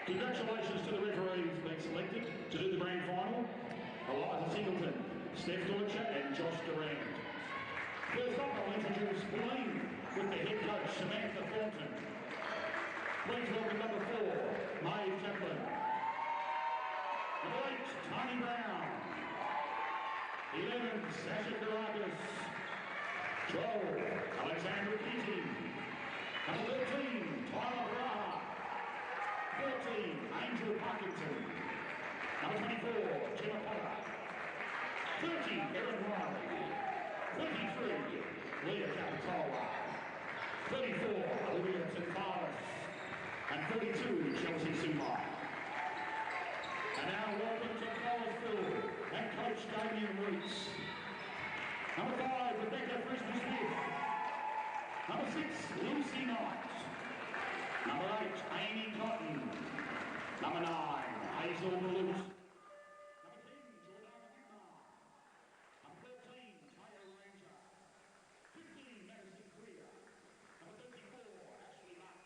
Congratulations to the referees being selected to do the grand final. Eliza Singleton, Steph Deutscher and Josh Durand. First up, I'll introduce Bulleen with the head coach Samantha Thornton. Please welcome number 4, Maeve Chaplin. Number 8, Tony Brown. 11, Sasha Karakas. 12, Alexandra Keating. Number 13, Tyler Braha. 14, Angel Parkinson. Number 24, Gemma Potter. 30, Erin Riley. 23, Leah Capitola. 34, Olivia Tavares. And 42, Chelsea Sumai. And now welcome to Forestville and Coach Damien Roots. Number 5, Rebecca Frisbee-Smith. Number 6, Lucy Knight. Number 8, Amy Cotton. Number 9, Hazel Malus. Number 10, Jordana Gimar. Number 13, Taya Ranger. 15, Madison Greer. Number 34, Ashley Luck.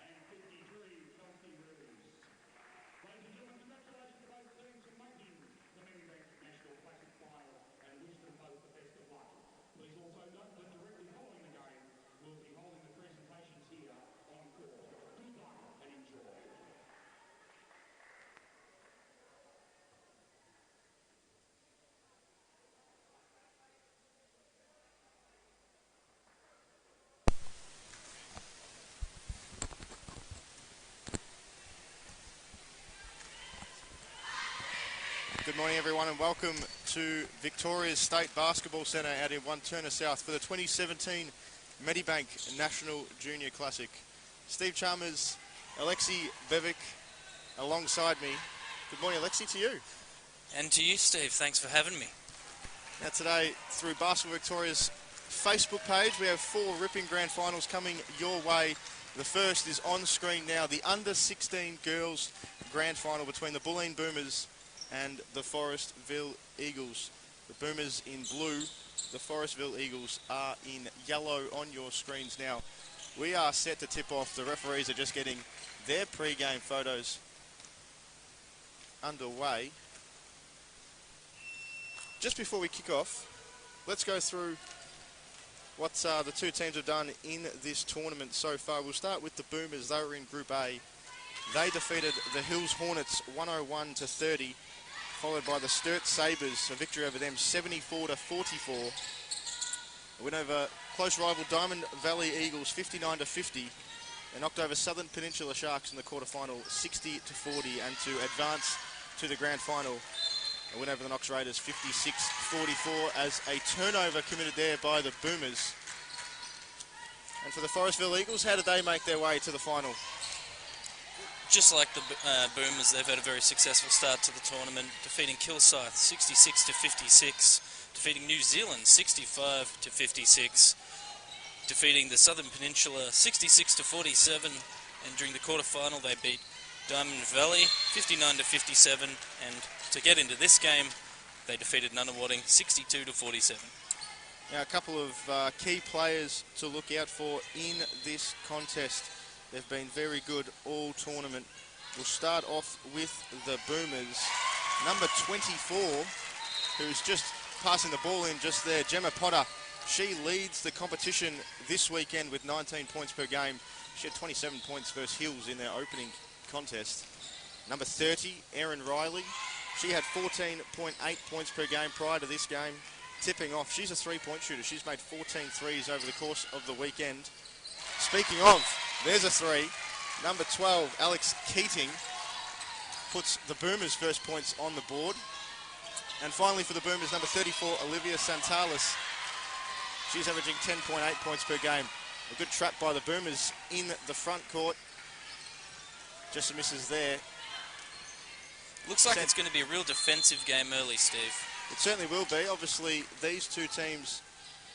And 53, Kelsey Rivers. Ladies and gentlemen, congratulations to both teams for making the Medibank National Classic Final and wish them both the best of luck. Please also note that directly following the game, we'll be holding the presentations here on court. Good luck and enjoy. Good morning everyone and welcome to Victoria's State Basketball Centre out in Wanturna South for the 2017 Medibank National Junior Classic. Steve Chalmers, Alexi Bevic alongside me. Good morning Alexi, to you. And to you Steve, thanks for having me. Now today through Basketball Victoria's Facebook page we have 4 ripping grand finals coming your way. The first is on screen now, the under 16 girls grand final between the Bulleen Boomers and the Forestville Eagles. The Boomers in blue, the Forestville Eagles are in yellow on your screens now. We are set to tip off. The referees are just getting their pre-game photos underway. Just before we kick off, let's go through what the two teams have done in this tournament so far. We'll start with the Boomers. They were in Group A. They defeated the Hills Hornets 101-30. Followed by the Sturt Sabres, a victory over them 74-44. A win over close rival Diamond Valley Eagles 59-50. They knocked over Southern Peninsula Sharks in the quarterfinal 60-40, and to advance to the grand final, a win over the Knox Raiders 56-44 as a turnover committed there by the Boomers. And for the Forestville Eagles, how did they make their way to the final? Just like the Boomers, they've had a very successful start to the tournament, defeating Kilsyth 66-56, defeating New Zealand 65-56, defeating the Southern Peninsula 66-47, and during the quarterfinal they beat Diamond Valley 59-57, and to get into this game they defeated Nunawading 62-47. Now a couple of key players to look out for in this contest. They've been very good all tournament. We'll start off with the Boomers. Number 24, who's just passing the ball in just there, Gemma Potter. She leads the competition this weekend with 19 points per game. She had 27 points versus Hills in their opening contest. Number 30, Erin Riley. She had 14.8 points per game prior to this game. Tipping off, she's a three-point shooter. She's made 14 threes over the course of the weekend. Speaking of, there's a three. Number 12, Alex Keating, puts the Boomers' first points on the board. And finally for the Boomers, number 34, Olivia Santalis. She's averaging 10.8 points per game. A good trap by the Boomers in the front court. Just misses there. Looks like it's going to be a real defensive game early, Steve. It certainly will be. Obviously, these two teams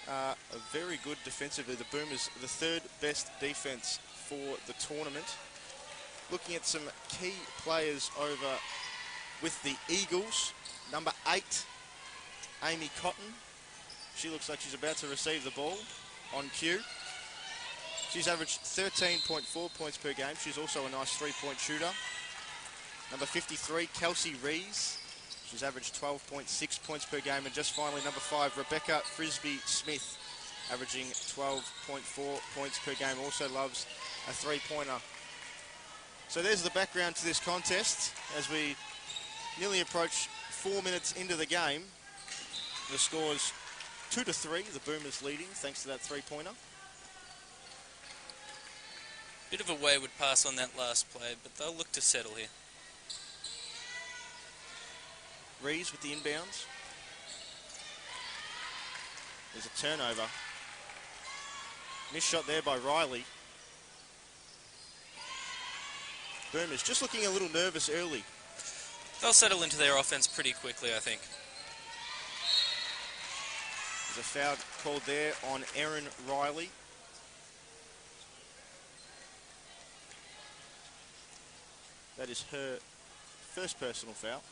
are very good defensively. The Boomers, the third best defense for the tournament. Looking at some key players over with the Eagles. Number 8, Amy Cotton. She looks like she's about to receive the ball on cue. She's averaged 13.4 points per game. She's also a nice three-point shooter. Number 53, Kelsey Rees. She's averaged 12.6 points per game. And just finally, number 5, Rebecca Frisbee Smith, averaging 12.4 points per game. Also loves a three-pointer. So there's the background to this contest. As we nearly approach 4 minutes into the game, the score's 2-3. The Boomers leading thanks to that three-pointer. Bit of a wayward pass on that last play, but they'll look to settle here. Rees with the inbounds. There's a turnover. Missed shot there by Riley. Boomers just looking a little nervous early. They'll settle into their offense pretty quickly, I think. There's a foul called there on Erin Riley. That is her first personal foul.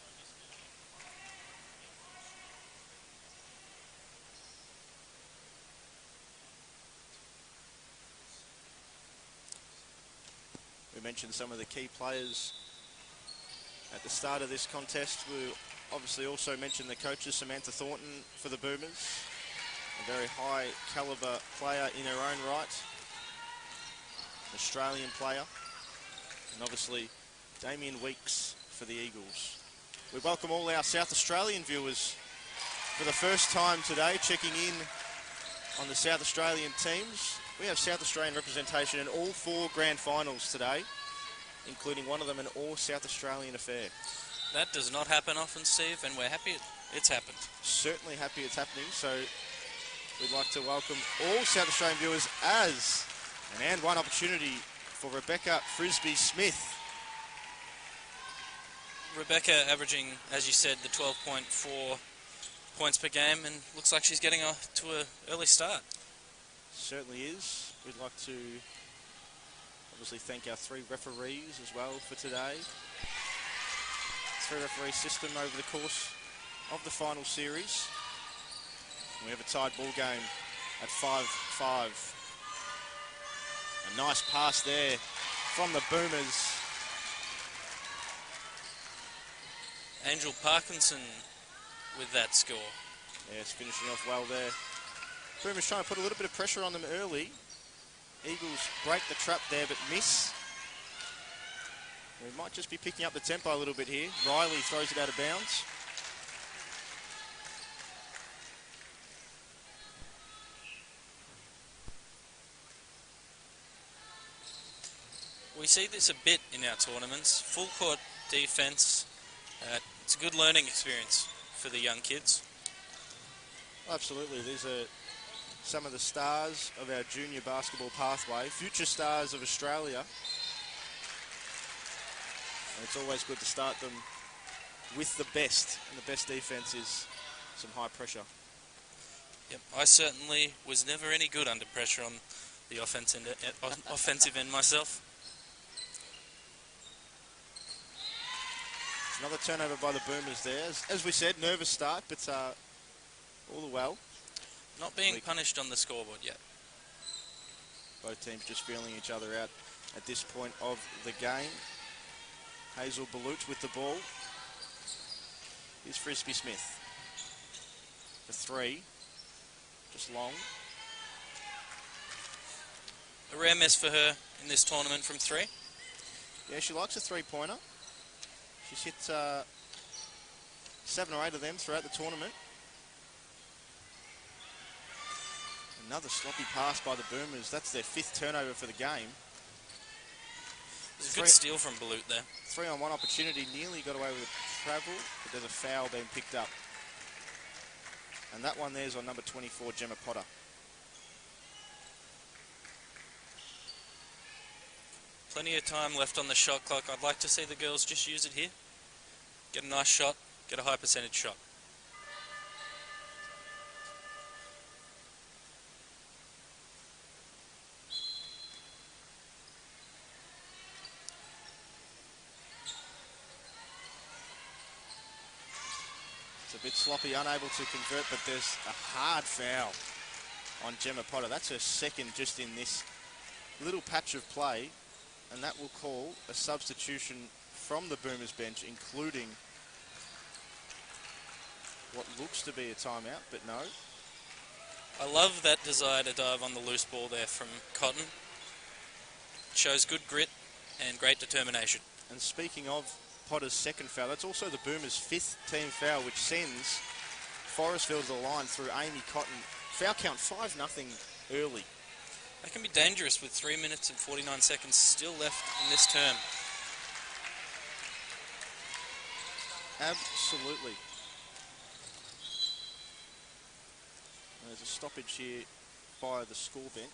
We mentioned some of the key players at the start of this contest. We obviously also mentioned the coaches, Samantha Thornton for the Boomers, a very high calibre player in her own right, Australian player, and obviously Damien Weeks for the Eagles. We welcome all our South Australian viewers for the first time today, checking in on the South Australian teams. We have South Australian representation in all 4 grand finals today, including one of them an all-South Australian affair. That does not happen often, Steve, and we're happy it's happened. Certainly happy it's happening, so we'd like to welcome all South Australian viewers as an and one opportunity for Rebecca Frisbee Smith. Rebecca averaging, as you said, the 12.4 points per game, and looks like she's getting off to an early start. Certainly is. We'd like to obviously thank our 3 referees as well for today. 3 referee system over the course of the final series. We have a tied ball game at 5-5. A nice pass there from the Boomers. Angel Parkinson with that score. Yes, finishing off well there. Boomers trying to put a little bit of pressure on them early. Eagles break the trap there but miss. We might just be picking up the tempo a little bit here. Riley throws it out of bounds. We see this a bit in our tournaments. Full court defense. It's a good learning experience for the young kids. Absolutely. These are some of the stars of our junior basketball pathway, future stars of Australia. And it's always good to start them with the best, and the best defense is some high pressure. Yep, I certainly was never any good under pressure on the offensive end myself. Another turnover by the Boomers there. As we said, nervous start, but all the well. Not being punished on the scoreboard yet. Both teams just feeling each other out at this point of the game. Hazel Balut with the ball. Here's Frisbee Smith. The 3. Just long. A rare miss for her in this tournament from 3. Yeah, she likes a three-pointer. She's hit 7 or 8 of them throughout the tournament. Another sloppy pass by the Boomers. That's their 5th turnover for the game. There's a good steal from Balut there. 3-on-1 opportunity. Nearly got away with a travel, but there's a foul being picked up. And that one there's on number 24, Gemma Potter. Plenty of time left on the shot clock. I'd like to see the girls just use it here. Get a nice shot, get a high percentage shot. It's a bit sloppy, unable to convert, but there's a hard foul on Gemma Potter. That's her second just in this little patch of play, and that will call a substitution from the Boomers bench, including what looks to be a timeout, but no. I love that desire to dive on the loose ball there from Cotton. Shows good grit and great determination. And speaking of Potter's second foul, that's also the Boomers' 5th team foul, which sends Forestville to the line through Amy Cotton. Foul count 5-0 early. That can be dangerous with 3 minutes and 49 seconds still left in this term. Absolutely. There's a stoppage here by the score bench.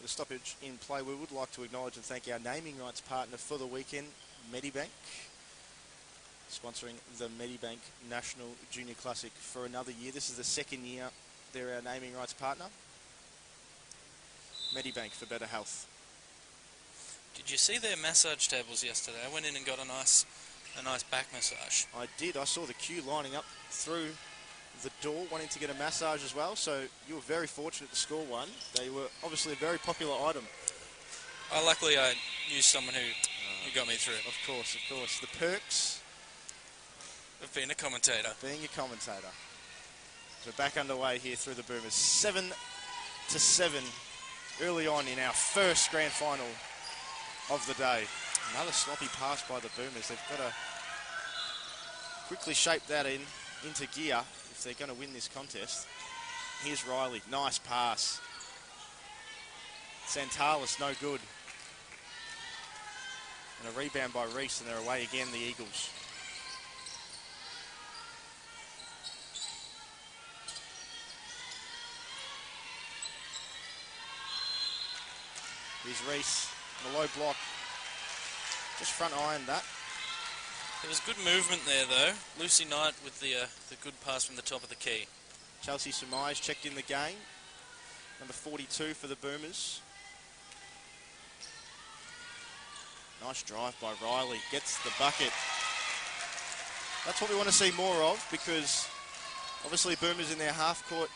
The stoppage in play, we would like to acknowledge and thank our naming rights partner for the weekend, Medibank, sponsoring the Medibank National Junior Classic for another year. This is the second year they're our naming rights partner. Medibank for better health. Did you see their massage tables yesterday? I went in and got a nice back massage. I did. I saw the queue lining up through the door wanting to get a massage as well, so you were very fortunate to score one. They were obviously a very popular item. Luckily I used someone who got me through. Of course, of course. The perks Of being a commentator. being a commentator. So back underway here through the Boomers. 7-7 early on in our first grand final of the day. Another sloppy pass by the Boomers. They've got to quickly shape that into gear if they're going to win this contest. Here's Riley. Nice pass. Santalis, no good. And a rebound by Reese, and they're away again, the Eagles. Here's Reese. The low block. Just front iron that. There was good movement there though. Lucy Knight with the good pass from the top of the key. Chelsea Sumais checked in the game. Number 42 for the Boomers. Nice drive by Riley. Gets the bucket. That's what we want to see more of, because obviously Boomers in their half-court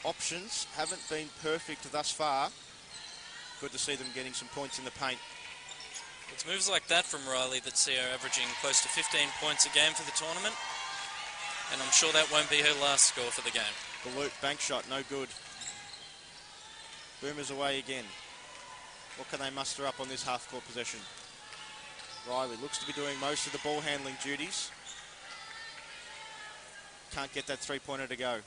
options haven't been perfect thus far. Good to see them getting some points in the paint. It's moves like that from Riley that see her averaging close to 15 points a game for the tournament. And I'm sure that won't be her last score for the game. Bulleen bank shot, no good. Boomers away again. What can they muster up on this half-court possession? Riley looks to be doing most of the ball handling duties. Can't get that three-pointer to go.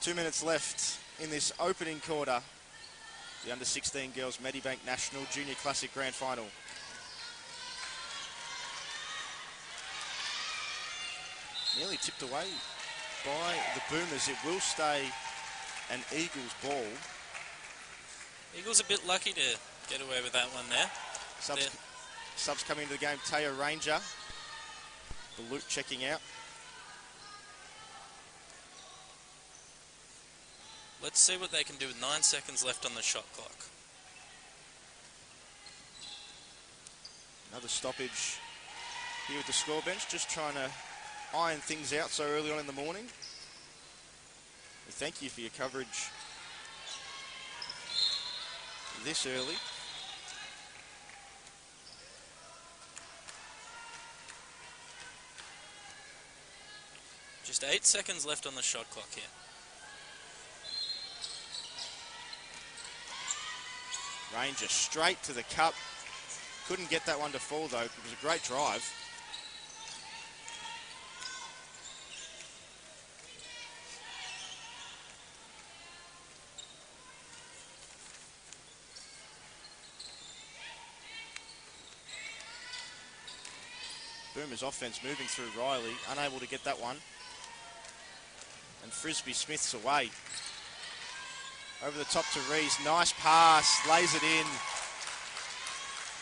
2 minutes left in this opening quarter. The under-16 girls Medibank National Junior Classic Grand Final. Nearly tipped away by the Boomers. It will stay an Eagles ball. Eagles a bit lucky to get away with that one there. Subs coming into the game. Taya Ranger. Bulleen checking out. Let's see what they can do with 9 seconds left on the shot clock. Another stoppage here with the score bench, just trying to iron things out so early on in the morning. We thank you for your coverage this early. Just 8 seconds left on the shot clock here. Ranger straight to the cup. Couldn't get that one to fall though. It was a great drive. Boomers offense moving through Riley. Unable to get that one. And Frisbee Smith's away. Over the top to Rees. Nice pass. Lays it in.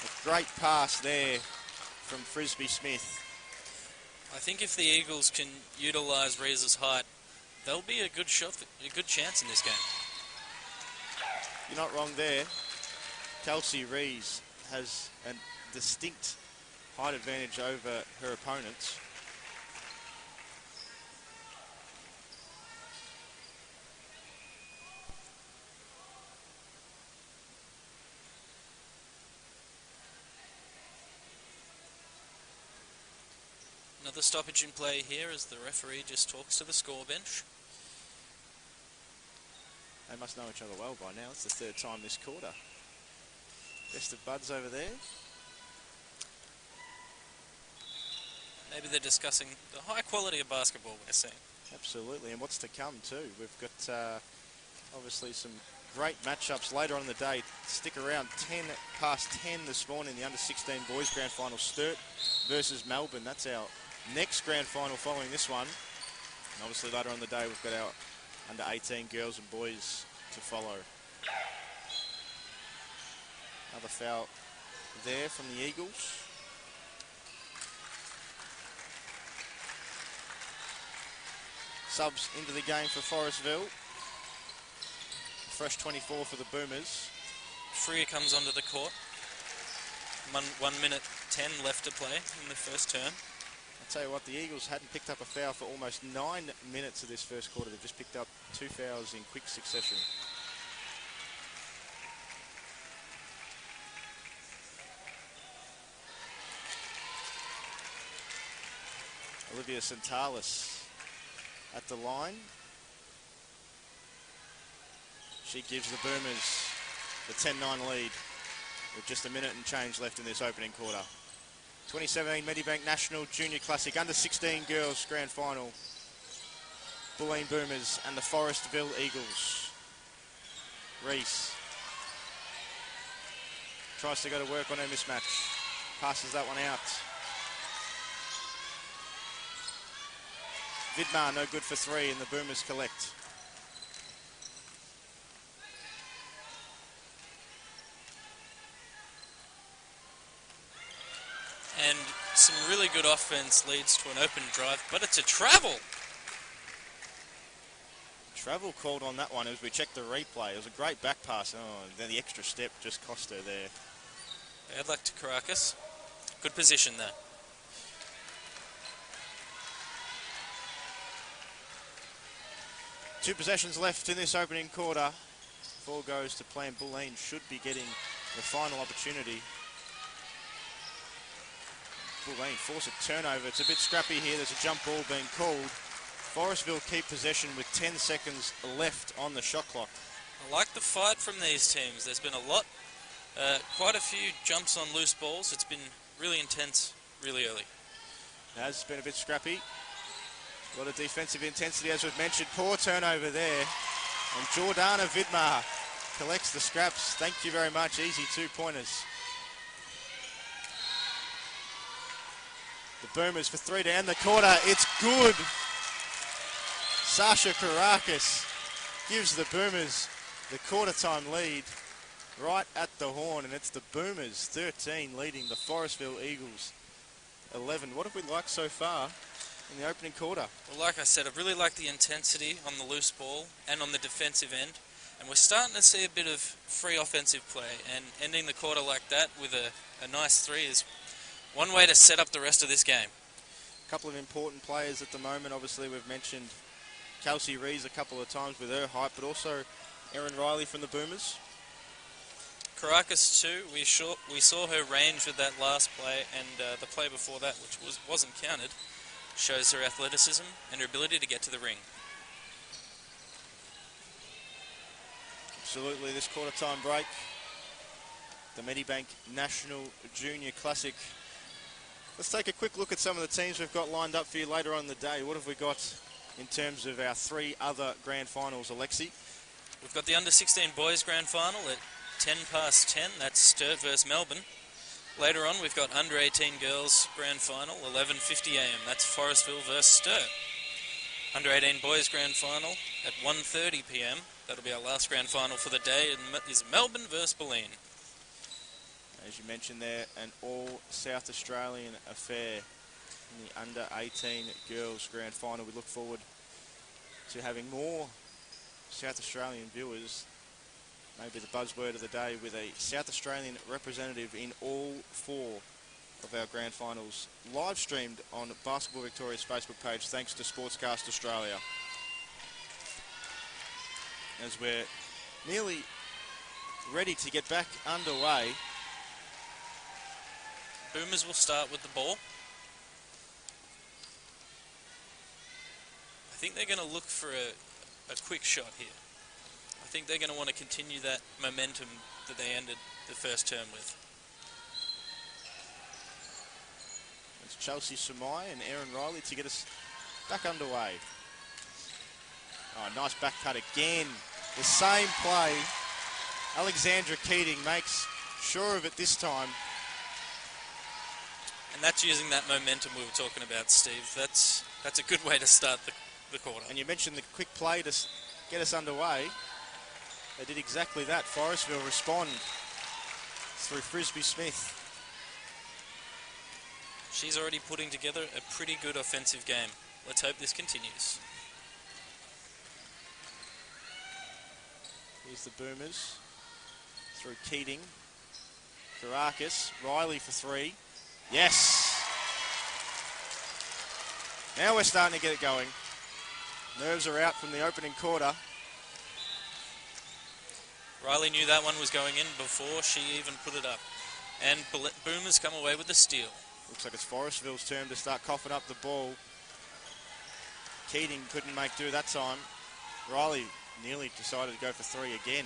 A great pass there from Frisbee Smith. I think if the Eagles can utilise Rees's height, they'll be a good shot, a good chance in this game. You're not wrong there. Kelsey Rees has a distinct height advantage over her opponents. Another stoppage in play here as the referee just talks to the score bench. They must know each other well by now. It's the third time this quarter. Best of buds over there. Maybe they're discussing the high quality of basketball we're seeing. Absolutely, and what's to come too. We've got obviously some great matchups later on in the day. Stick around, 10:10 this morning, the under-16 boys grand final, Sturt versus Melbourne. That's our next grand final following this one. And obviously later on in the day we've got our under-18 girls and boys to follow. Another foul there from the Eagles. Subs into the game for Forestville. Fresh 24 for the Boomers. Freer comes onto the court. 1 minute 10 left to play in the first term. I'll tell you what, the Eagles hadn't picked up a foul for almost 9 minutes of this first quarter. They've just picked up 2 fouls in quick succession. Olivia Santalis at the line. She gives the Boomers the 10-9 lead with just a minute and change left in this opening quarter. 2017 Medibank National Junior Classic Under-16 Girls Grand Final. Bulleen Boomers and the Forestville Eagles. Reese tries to go to work on her mismatch. Passes that one out. Vidmar no good for 3 and the Boomers collect. And some really good offense leads to an open drive, but it's a travel. Travel called on that one as we checked the replay. It was a great back pass. Oh, then the extra step just cost her there. Bad luck to Caracas. Good position there. Two possessions left in this opening quarter. 4 goes to plan. Bulleen should be getting the final opportunity. Bulleen force a turnover. It's a bit scrappy here. There's a jump ball being called. Forestville keep possession with 10 seconds left on the shot clock. I like the fight from these teams. There's been a lot, quite a few jumps on loose balls. It's been really intense, really early. It has been a bit scrappy. A lot of defensive intensity, as we've mentioned. Poor turnover there. And Jordana Vidmar collects the scraps. Thank you very much. Easy 2-pointers. The Boomers for 3 to end the quarter. It's good. Sasha Caracas gives the Boomers the quarter-time lead right at the horn. And it's the Boomers 13 leading the Forestville Eagles 11. What have we liked so far in the opening quarter? Well, like I said, I really like the intensity on the loose ball and on the defensive end. And we're starting to see a bit of free offensive play. And ending the quarter like that with a nice 3 is one way to set up the rest of this game. A couple of important players at the moment. Obviously, we've mentioned Kelsey Rees a couple of times with her height, but also Erin Riley from the Boomers. Caracas too, we saw her range with that last play, and the play before that, which wasn't counted, shows her athleticism and her ability to get to the ring. Absolutely, this quarter-time break. The Medibank National Junior Classic. Let's take a quick look at some of the teams we've got lined up for you later on in the day. What have we got in terms of our 3 other grand finals, Alexi? We've got the Under-16 Boys Grand Final at 10:10. That's Sturt versus Melbourne. Later on, we've got Under-18 Girls Grand Final, 11:50 a.m. That's Forestville versus Sturt. Under-18 Boys Grand Final at 1:30 p.m. That'll be our last grand final for the day, and is Melbourne versus Bulleen. As you mentioned there, an all-South Australian affair in the Under-18 Girls Grand Final. We look forward to having more South Australian viewers. Maybe the buzzword of the day with a South Australian representative in all 4 of our grand finals. Live streamed on Basketball Victoria's Facebook page thanks to Sportscast Australia. As we're nearly ready to get back underway. Boomers will start with the ball. think they're going to look for a quick shot here. I think they're going to want to continue that momentum that they ended the first term with. It's Chelsea Samai and Aaron Riley to get us back underway. Oh, nice back cut again. The same play. Alexandra Keating makes sure of it this time. And that's using that momentum we were talking about, Steve. That's a good way to start the quarter. And you mentioned the quick play to get us underway. They did exactly that. Forestville respond through Frisbee Smith. She's already putting together a pretty good offensive game. Let's hope this continues. Here's the Boomers through Keating. Karakis, Riley for three. Yes! Now we're starting to get it going. Nerves are out from the opening quarter. Riley knew that one was going in before she even put it up. And Boomers come away with the steal. Looks like it's Forestville's turn to start coughing up the ball. Keating couldn't make do that time. Riley nearly decided to go for three again.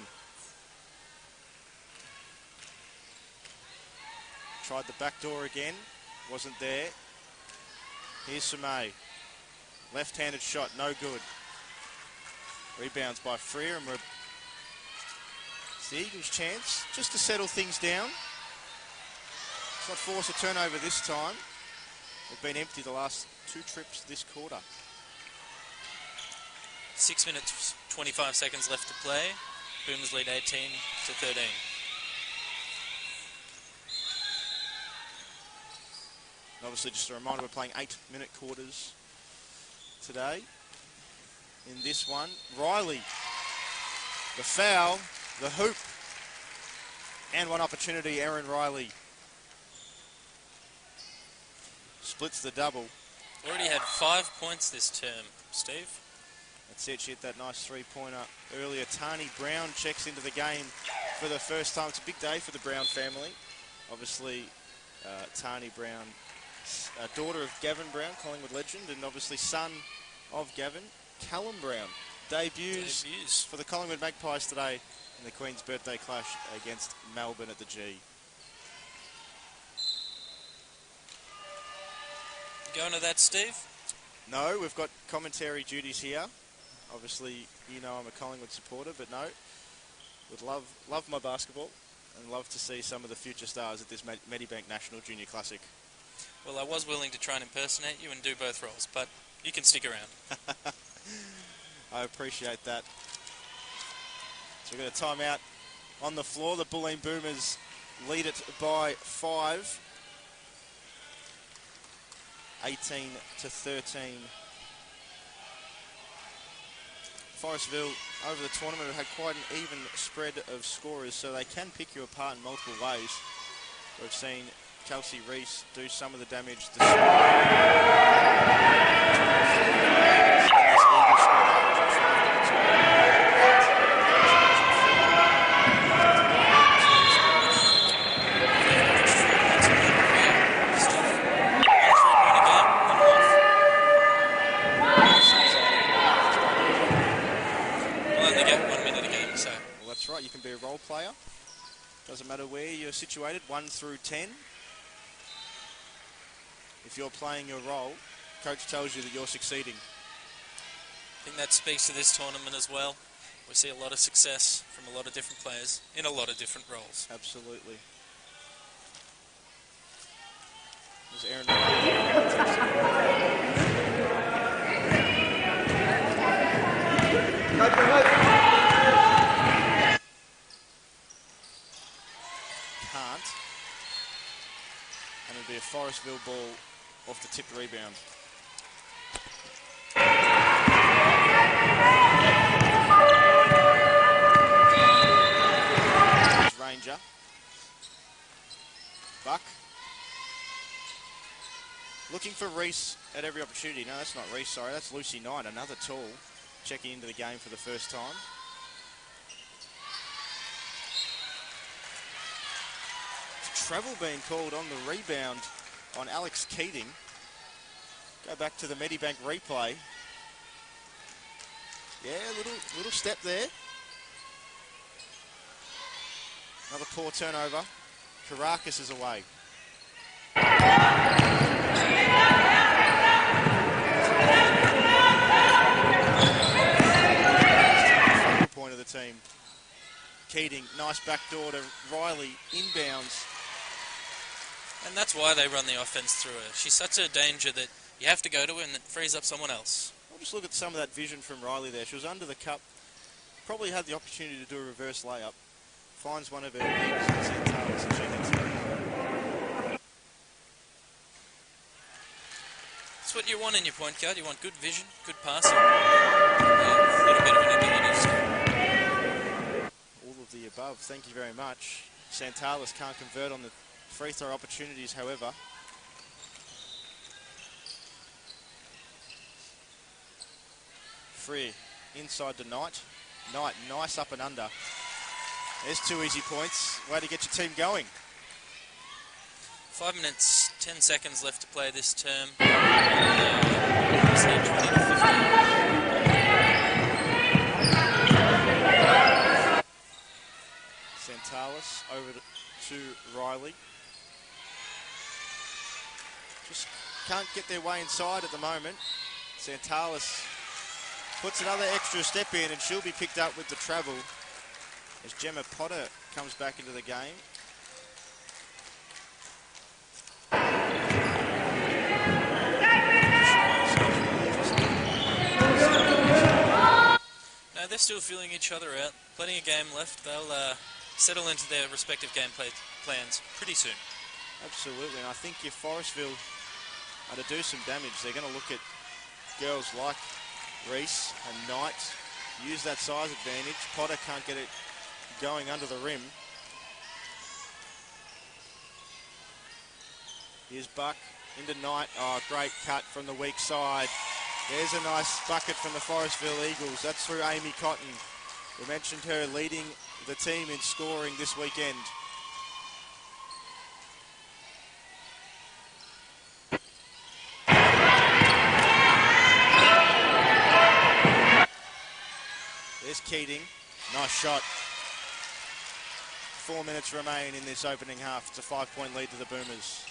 Tried the back door again. Wasn't there. Here's Samay. Left-handed shot, no good. Rebounds by Freer, and it's the Eagles' chance just to settle things down. It's not force a turnover this time. They've been empty the last two trips this quarter. 6 minutes, 25 seconds left to play. Boomers lead 18-13. And obviously, just a reminder, we're playing 8-minute quarters today. In this one, Riley, the foul, the hoop, and one opportunity, Aaron Riley splits the double. Already had 5 points this term, Steve. That's it, she hit that nice three-pointer earlier. Tani Brown checks into the game for the first time. It's a big day for the Brown family. Obviously, Tani Brown, daughter of Gavin Brown, Collingwood legend, and obviously son of Gavin, Callum Brown. Debuts for the Collingwood Magpies today in the Queen's birthday clash against Melbourne at the G. Going to that, Steve? No, we've got commentary duties here. Obviously, you know I'm a Collingwood supporter, but no, would love my basketball and love to see some of the future stars at this Medibank National Junior Classic. Well, I was willing to try and impersonate you and do both roles, but you can stick around. I appreciate that. So we've got a timeout on the floor. The Bulleen Boomers lead it by 5. 18-13. Forestville over the tournament have had quite an even spread of scorers, so they can pick you apart in multiple ways. We've seen Kelsey Reese do some of the damage right, you can be a role player. Doesn't matter where you're situated, 1 through 10. If you're playing your role, coach tells you that you're succeeding. I think that speaks to this tournament as well. We see a lot of success from a lot of different players in a lot of different roles. Absolutely. There's Aaron. Can't. And it'll be a Forestville ball off the tipped rebound. Ranger. Buck. Looking for Reese at every opportunity. No, that's not Reese, sorry. That's Lucy Knight, another tall, checking into the game for the first time. Travel being called on the rebound on Alex Keating. Go back to the Medibank replay. Yeah, little step there. Another poor turnover. Caracas is away. Point of the team. Keating, nice backdoor to Riley, inbounds. And that's why they run the offense through her. She's such a danger that you have to go to her and it frees up someone else. I'll just look at some of that vision from Riley there. She was under the cup, probably had the opportunity to do a reverse layup. Finds one of her legs and Santalis and she hits it. That's what you want in your point guard. You want good vision, good passing, a little bit of an ability to score. All of the above, thank you very much. Santalis can't convert on the free throw opportunities, however. Freer inside to Knight. Knight, nice up and under. There's 2 easy points. Way to get your team going. 5 minutes, 10 seconds left to play this term. Santalis over to Riley. Just can't get their way inside at the moment. Santalis puts another extra step in and she'll be picked up with the travel as Gemma Potter comes back into the game. No, they're still feeling each other out. Plenty of game left. They'll settle into their respective gameplay plans pretty soon. Absolutely, and I think if Forestville are to do some damage, they're going to look at girls like Reese and Knight, use that size advantage. Potter can't get it going under the rim. Here's Buck into Knight. Oh, great cut from the weak side. There's a nice bucket from the Forestville Eagles. That's through Amy Cotton. We mentioned her leading the team in scoring this weekend. There's Keating. Nice shot. 4 minutes remain in this opening half. It's a 5-point lead to the Boomers.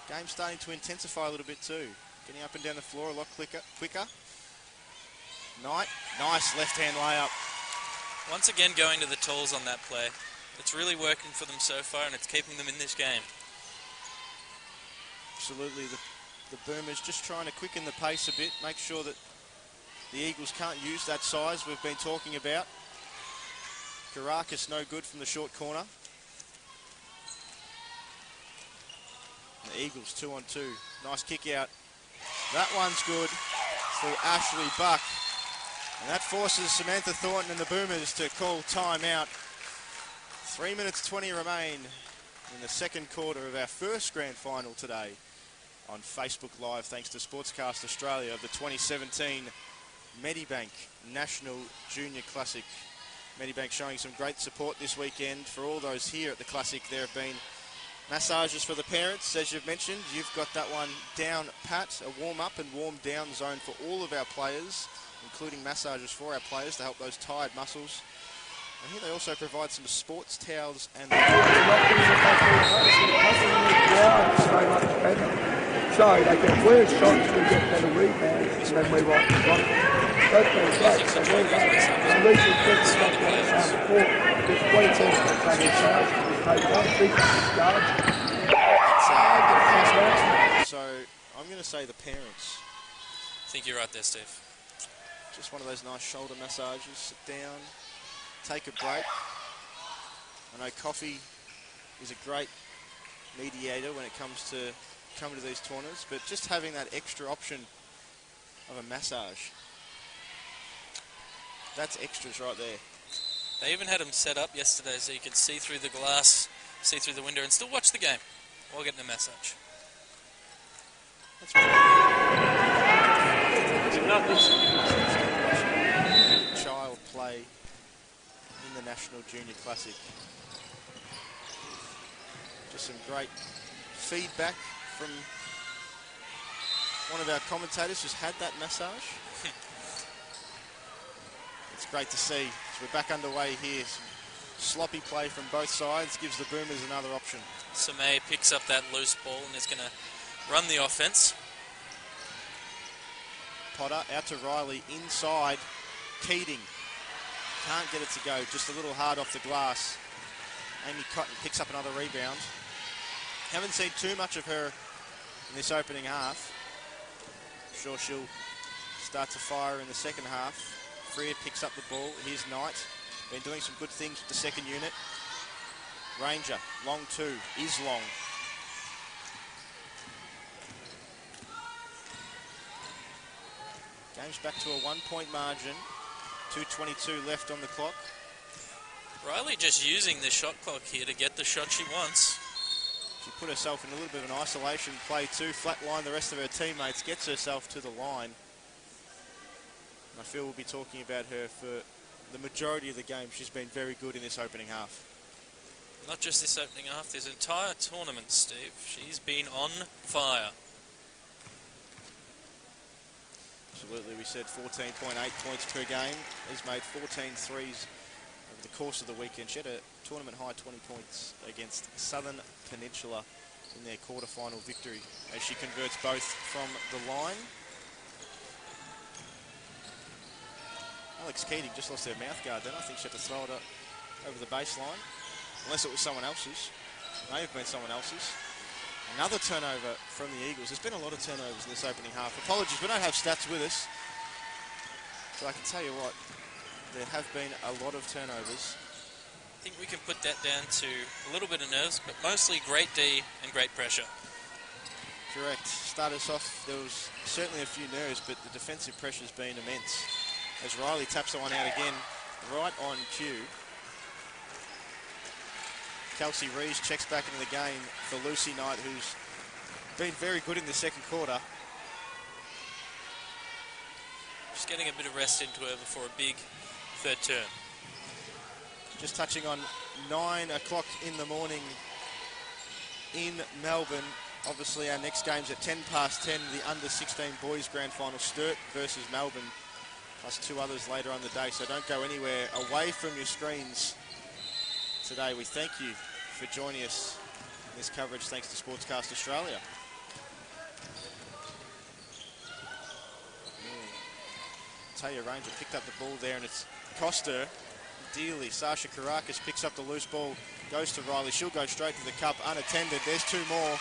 Game starting to intensify a little bit too. Getting up and down the floor a lot quicker. Knight, nice left-hand layup. Once again going to the tools on that play. It's really working for them so far and it's keeping them in this game. Absolutely, the Boomers just trying to quicken the pace a bit, make sure that the Eagles can't use that size we've been talking about. Caracas no good from the short corner. And the Eagles 2-on-2. Nice kick out. That one's good for Ashley Buck. And that forces Samantha Thornton and the Boomers to call timeout. 3 minutes 20 remain in the second quarter of our first grand final today on Facebook Live, thanks to Sportscast Australia of the 2017 Medibank National Junior Classic. Medibank showing some great support this weekend for all those here at the Classic. There have been massages for the parents, as you've mentioned. You've got that one down pat, a warm-up and warm-down zone for all of our players, including massages for our players to help those tired muscles. And here they also provide some sports towels and... So they get worse shots, we get better rebounds, and then we rock the block. That's been great, so well done. And we should get the block before. There's 20 teams that play in charge. We take one big charge. So I'm going to say the parents. I think you're right there, Steve. Just one of those nice shoulder massages. Sit down, take a break. I know coffee is a great mediator when it comes to coming to these tournaments, but just having that extra option of a massage, that's extras right there. They even had them set up yesterday so you could see through the glass, see through the window and still watch the game while getting a massage. That's child play in the National Junior Classic. Just some great feedback from one of our commentators, just had that massage. It's great to see. So we're back underway here. Some sloppy play from both sides gives the Boomers another option. Samay picks up that loose ball and is going to run the offense. Potter out to Riley, inside. Keating can't get it to go, just a little hard off the glass. Amy Cotton picks up another rebound. Haven't seen too much of her in this opening half. I'm sure she'll start to fire in the second half. Freer picks up the ball. Here's Knight. Been doing some good things with the second unit. Ranger, long two, is long. Game's back to a 1-point margin. 2:22 left on the clock. Riley just using the shot clock here to get the shot she wants. She put herself in a little bit of an isolation play too, flatline the rest of her teammates, gets herself to the line. And I feel we'll be talking about her for the majority of the game. She's been very good in this opening half. Not just this opening half, this entire tournament, Steve. She's been on fire. Absolutely, we said 14.8 points per game. Has made 14 threes over the course of the weekend. She had a tournament high 20 points against Southern Peninsula in their quarter-final victory as she converts both from the line. Alex Keating just lost her mouth guard then. I think she had to throw it over the baseline, unless it was someone else's. May have been someone else's. Another turnover from the Eagles. There's been a lot of turnovers in this opening half. Apologies, we don't have stats with us. But I can tell you what, there have been a lot of turnovers. I think we can put that down to a little bit of nerves, but mostly great D and great pressure. Correct. Start us off, there was certainly a few nerves, but the defensive pressure's been immense. As Riley taps the one out again, right on cue. Kelsey Rees checks back into the game for Lucy Knight, who's been very good in the second quarter. Just getting a bit of rest into her before a big third term. Just touching on 9 o'clock in the morning in Melbourne. Obviously our next game's at 10 past 10, the under-16 boys grand final, Sturt versus Melbourne, plus 2 others later on the day. So don't go anywhere away from your screens today. We thank you for joining us in this coverage, thanks to Sportscast Australia. Taya Ranger picked up the ball there and it's cost her dearly. Sasha Karakis picks up the loose ball, goes to Riley. She'll go straight to the cup unattended. There's 2 more.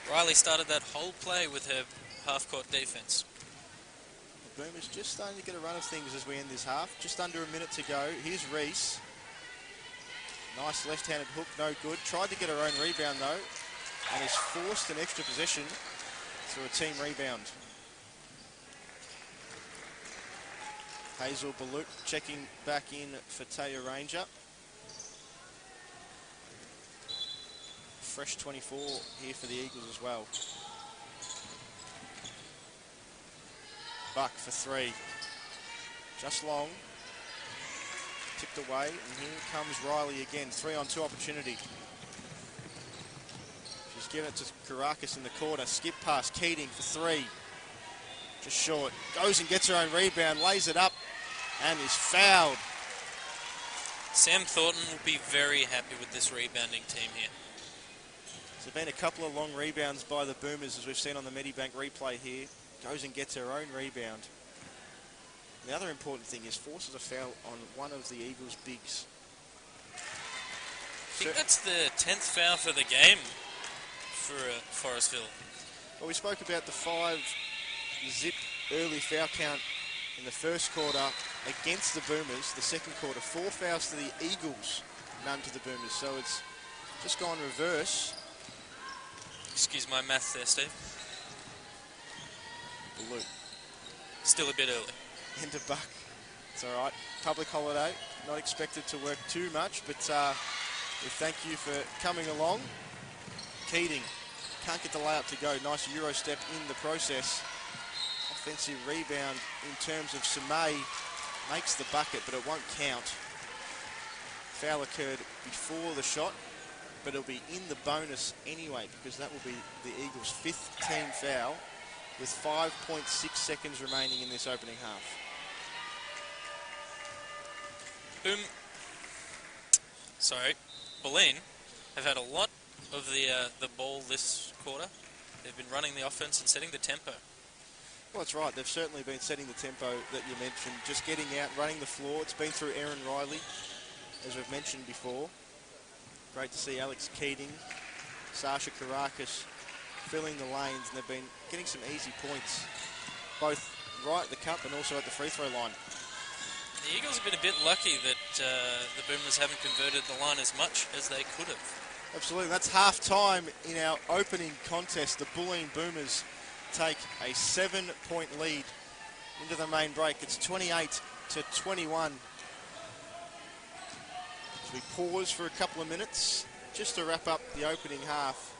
Riley started that whole play with her half-court defense. The Boomers just starting to get a run of things as we end this half. Just under a minute to go. Here's Reese. Nice left-handed hook, no good. Tried to get her own rebound though, and is forced an extra possession through a team rebound. Hazel Balut checking back in for Taya Ranger. Fresh 24 here for the Eagles as well. Buck for 3. Just long. Tipped away, and here comes Riley again. 3-on-2 opportunity. She's given it to Karakis in the corner. Skip pass, Keating for 3. Just short. Goes and gets her own rebound, lays it up, and is fouled. Sam Thornton will be very happy with this rebounding team here. There's been a couple of long rebounds by the Boomers, as we've seen on the Medibank replay here. Goes and gets her own rebound. The other important thing is forces a foul on one of the Eagles' bigs. I think that's the 10th foul for the game for Forestville. Well, we spoke about the 5-zip early foul count in the first quarter against the Boomers. The second quarter, 4 fouls to the Eagles, none to the Boomers. So it's just gone reverse. Excuse my maths there, Steve. Blue. Still a bit early. Into Buck. It's all right. Public holiday. Not expected to work too much, but we thank you for coming along. Keating can't get the layup to go. Nice Euro step in the process. Offensive rebound in terms of Samay. Makes the bucket, but it won't count. Foul occurred before the shot, but it'll be in the bonus anyway, because that will be the Eagles' 5th team foul with 5.6 seconds remaining in this opening half. Bulleen have had a lot of the ball this quarter. They've been running the offense and setting the tempo. Well, that's right. They've certainly been setting the tempo that you mentioned. Just getting out, running the floor. It's been through Aaron Riley, as we've mentioned before. Great to see Alex Keating, Sasha Karakis filling the lanes, and they've been getting some easy points, both right at the cup and also at the free throw line. The Eagles have been a bit lucky that the Boomers haven't converted the line as much as they could have. Absolutely. That's half time in our opening contest. The Bulleen Boomers take a 7-point lead into the main break. It's 28-21. As we pause for a couple of minutes just to wrap up the opening half.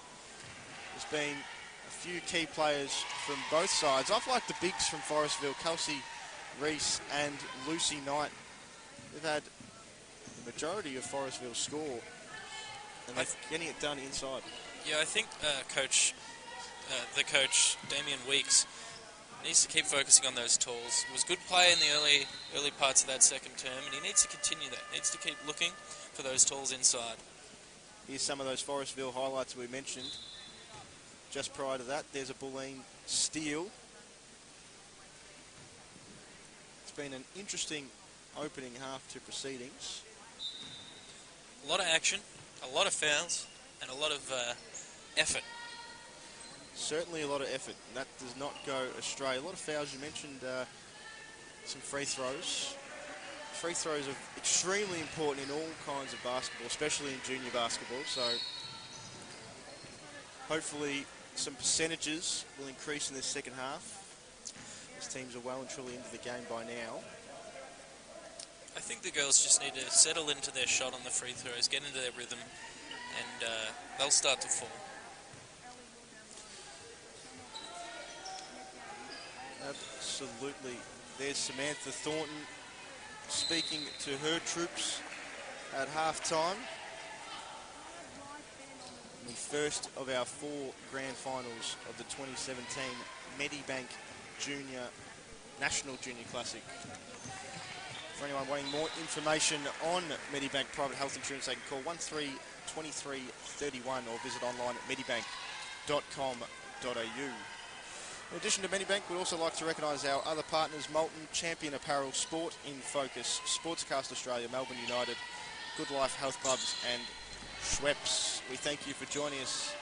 There's been a few key players from both sides. I've liked the bigs from Forestville, Kelsey Reese and Lucy Knight. They've had the majority of Forestville score, and they're getting it done inside. Yeah, I think the coach, Damien Weeks, needs to keep focusing on those tools. He was a good player in the early parts of that second term, and he needs to continue that. He needs to keep looking for those tools inside. Here's some of those Forestville highlights we mentioned. Just prior to that, there's a Bulleen steal. It's been an interesting opening half to proceedings. A lot of action, a lot of fouls, and a lot of effort. Certainly a lot of effort, and that does not go astray. A lot of fouls. You mentioned some free throws. Free throws are extremely important in all kinds of basketball, especially in junior basketball. So hopefully some percentages will increase in this second half. These teams are well and truly into the game by now. I think the girls just need to settle into their shot on the free throws, get into their rhythm, and they'll start to fall. Absolutely. There's Samantha Thornton speaking to her troops at half-time. The first of our 4 grand finals of the 2017 Medibank Junior National Junior Classic. For anyone wanting more information on Medibank Private Health Insurance, they can call 132331 or visit online at medibank.com.au. In addition to Medibank, we'd also like to recognise our other partners, Molten, Champion Apparel, Sport in Focus, Sportscast Australia, Melbourne United, Good Life Health Clubs and Schweppes. We thank you for joining us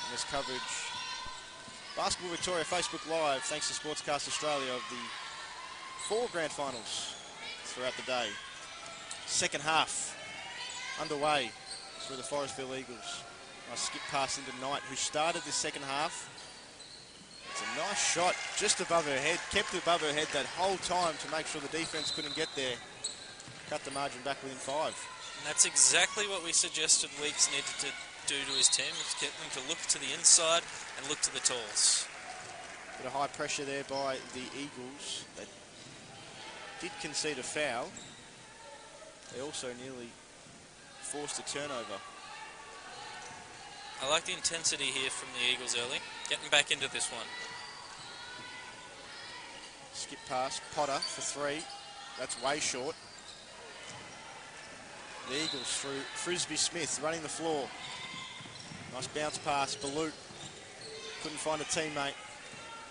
in this coverage. Basketball Victoria Facebook Live, thanks to Sportscast Australia, of the 4 grand finals throughout the day. Second half underway for the Forestville Eagles. Nice skip pass into Knight, who started the second half. It's a nice shot just above her head, kept it above her head that whole time to make sure the defense couldn't get there. Cut the margin back within 5. And that's exactly what we suggested Weeks needed to do to his team, is get them to look to the inside and look to the tools. Bit of high pressure there by the Eagles. They did concede a foul. They also nearly forced a turnover. I like the intensity here from the Eagles early, getting back into this one. Skip pass, Potter for 3. That's way short. The Eagles through Frisbee Smith running the floor. Nice bounce pass, Bulleen couldn't find a teammate.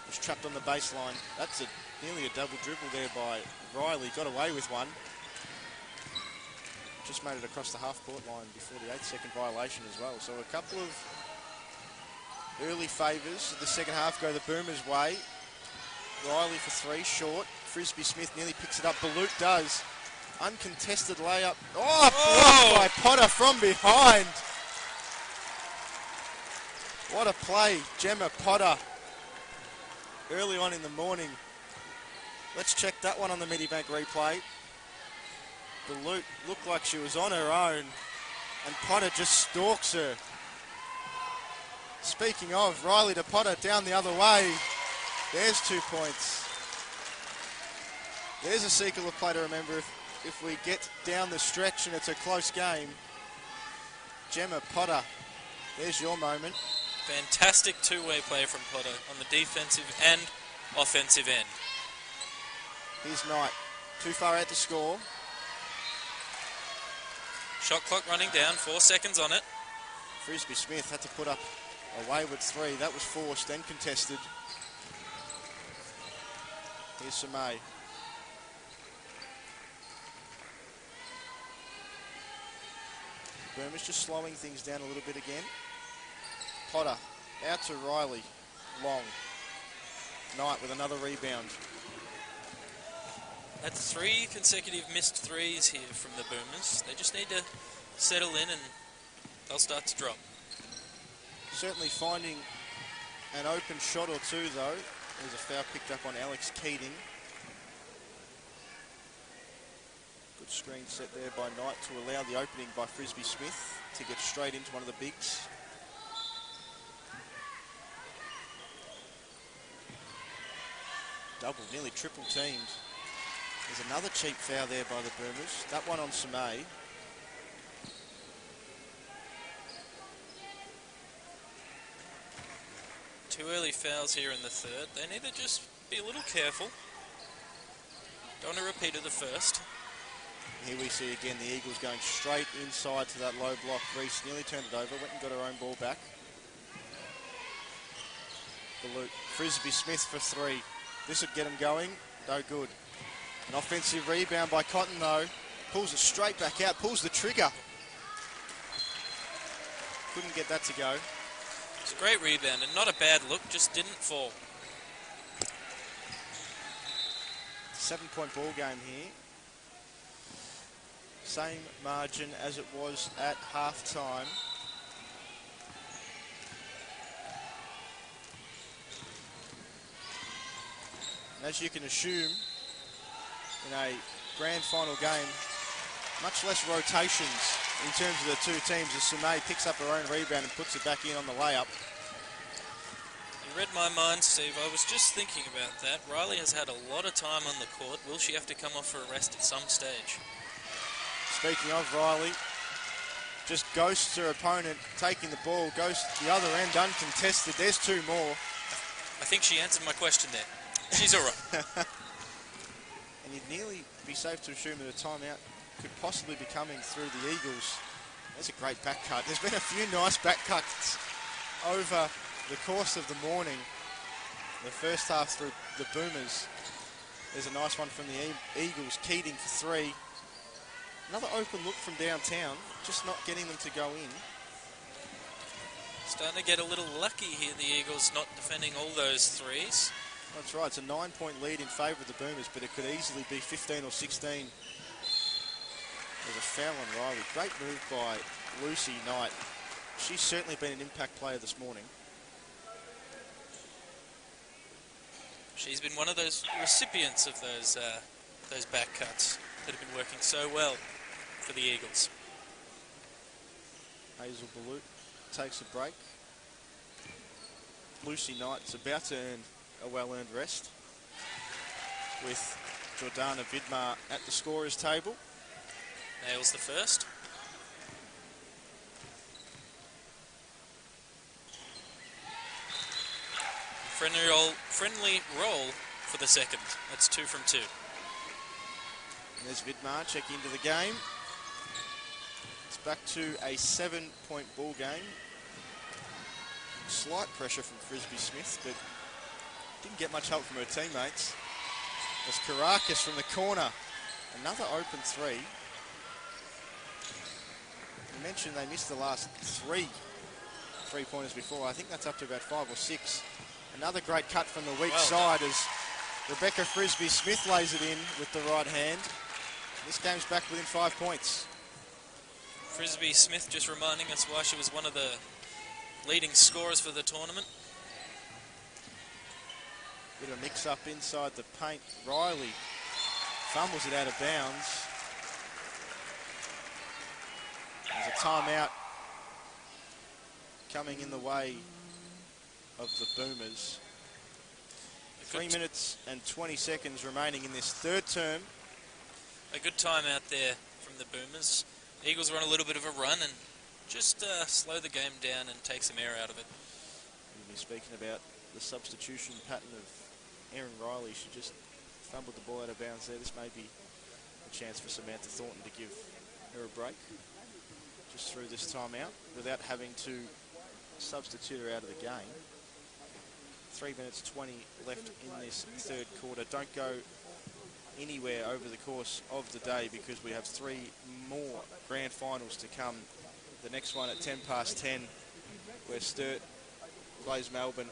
Was trapped on the baseline. That's nearly a double dribble there by Riley. Got away with one. Just made it across the half-court line before the 8-second violation as well. So a couple of early favours of the second half go the Boomers' way. Riley for 3, short. Frisbee Smith nearly picks it up. Bulleen does. Uncontested layup. Oh, blocked by Potter from behind. What a play, Gemma Potter. Early on in the morning. Let's check that one on the Medibank replay. Bulleen looked like she was on her own, and Potter just stalks her. Speaking of, Riley to Potter down the other way. There's 2 points. There's a sequel play to remember if we get down the stretch and it's a close game. Gemma Potter, there's your moment. Fantastic two-way play from Potter on the defensive and offensive end. Here's Knight, too far out to score. Shot clock running down, 4 seconds on it. Frisbee Smith had to put up a wayward 3. That was forced and contested. Here's Samay. Boomers just slowing things down a little bit again. Potter out to Riley. Long. Knight with another rebound. That's 3 consecutive missed threes here from the Boomers. They just need to settle in and they'll start to drop. Certainly finding an open shot or two though. There's a foul picked up on Alex Keating. Good screen set there by Knight to allow the opening by Frisbee Smith to get straight into one of the bigs. Double, nearly triple teamed. There's another cheap foul there by the Boomers. That one on Samay. Two early fouls here in the third. They need to just be a little careful. Don't want to repeat of the first. Here we see again the Eagles going straight inside to that low block. Reese nearly turned it over, went and got her own ball back. Bulleen. Frisbee Smith for 3. This would get him going. No good. An offensive rebound by Cotton though. Pulls it straight back out, pulls the trigger. Couldn't get that to go. It's a great rebound and not a bad look, just didn't fall. 7-point ball game here. Same margin as it was at half time. And as you can assume, in a grand final game, much less rotations in terms of the two teams as Samay picks up her own rebound and puts it back in on the layup. You read my mind, Steve. I was just thinking about that. Riley has had a lot of time on the court. Will she have to come off for a rest at some stage? Speaking of Riley, just ghosts her opponent, taking the ball, goes to the other end, uncontested. There's 2 more. I think she answered my question there. She's all right. And you'd nearly be safe to assume that a timeout could possibly be coming through the Eagles. There's a great back cut. There's been a few nice back cuts over the course of the morning. The first half through the Boomers. There's a nice one from the Eagles. Keating for 3. Another open look from downtown, just not getting them to go in. Starting to get a little lucky here, the Eagles not defending all those threes. That's right, it's a 9-point lead in favour of the Boomers, but it could easily be 15 or 16. There's a foul on Riley. Great move by Lucy Knight. She's certainly been an impact player this morning. She's been one of those recipients of those back cuts that have been working so well for the Eagles. Hazel Bulleen takes a break. Lucy Knight's about to earn a well-earned rest with Jordana Vidmar at the scorer's table. Nails the first. Friendly roll for the second. That's 2 from 2. And there's Vidmar checking into the game. It's back to a 7-point ball game. Slight pressure from Frisbee Smith, but didn't get much help from her teammates. There's Karakis from the corner. Another open 3. You mentioned they missed the last 3 3-pointers before. I think that's up to about 5 or 6. Another great cut from the weak side as Rebecca Frisbee Smith lays it in with the right hand. This game's back within 5 points. Frisbee Smith just reminding us why she was one of the leading scorers for the tournament. Bit of a mix-up inside the paint. Riley fumbles it out of bounds. There's a timeout coming in the way of the Boomers. 3 minutes and 20 seconds remaining in this third term. A good time out there from the Boomers. Eagles run a little bit of a run and just slow the game down and take some air out of it. We'll be speaking about the substitution pattern of Erin Riley. She just fumbled the ball out of bounds there. This may be a chance for Samantha Thornton to give her a break. goes through this timeout without having to substitute her out of the game. 3 minutes 20 left in this third quarter. Don't go anywhere over the course of the day because we have 3 more grand finals to come. The next one at 10:10, where Sturt plays Melbourne.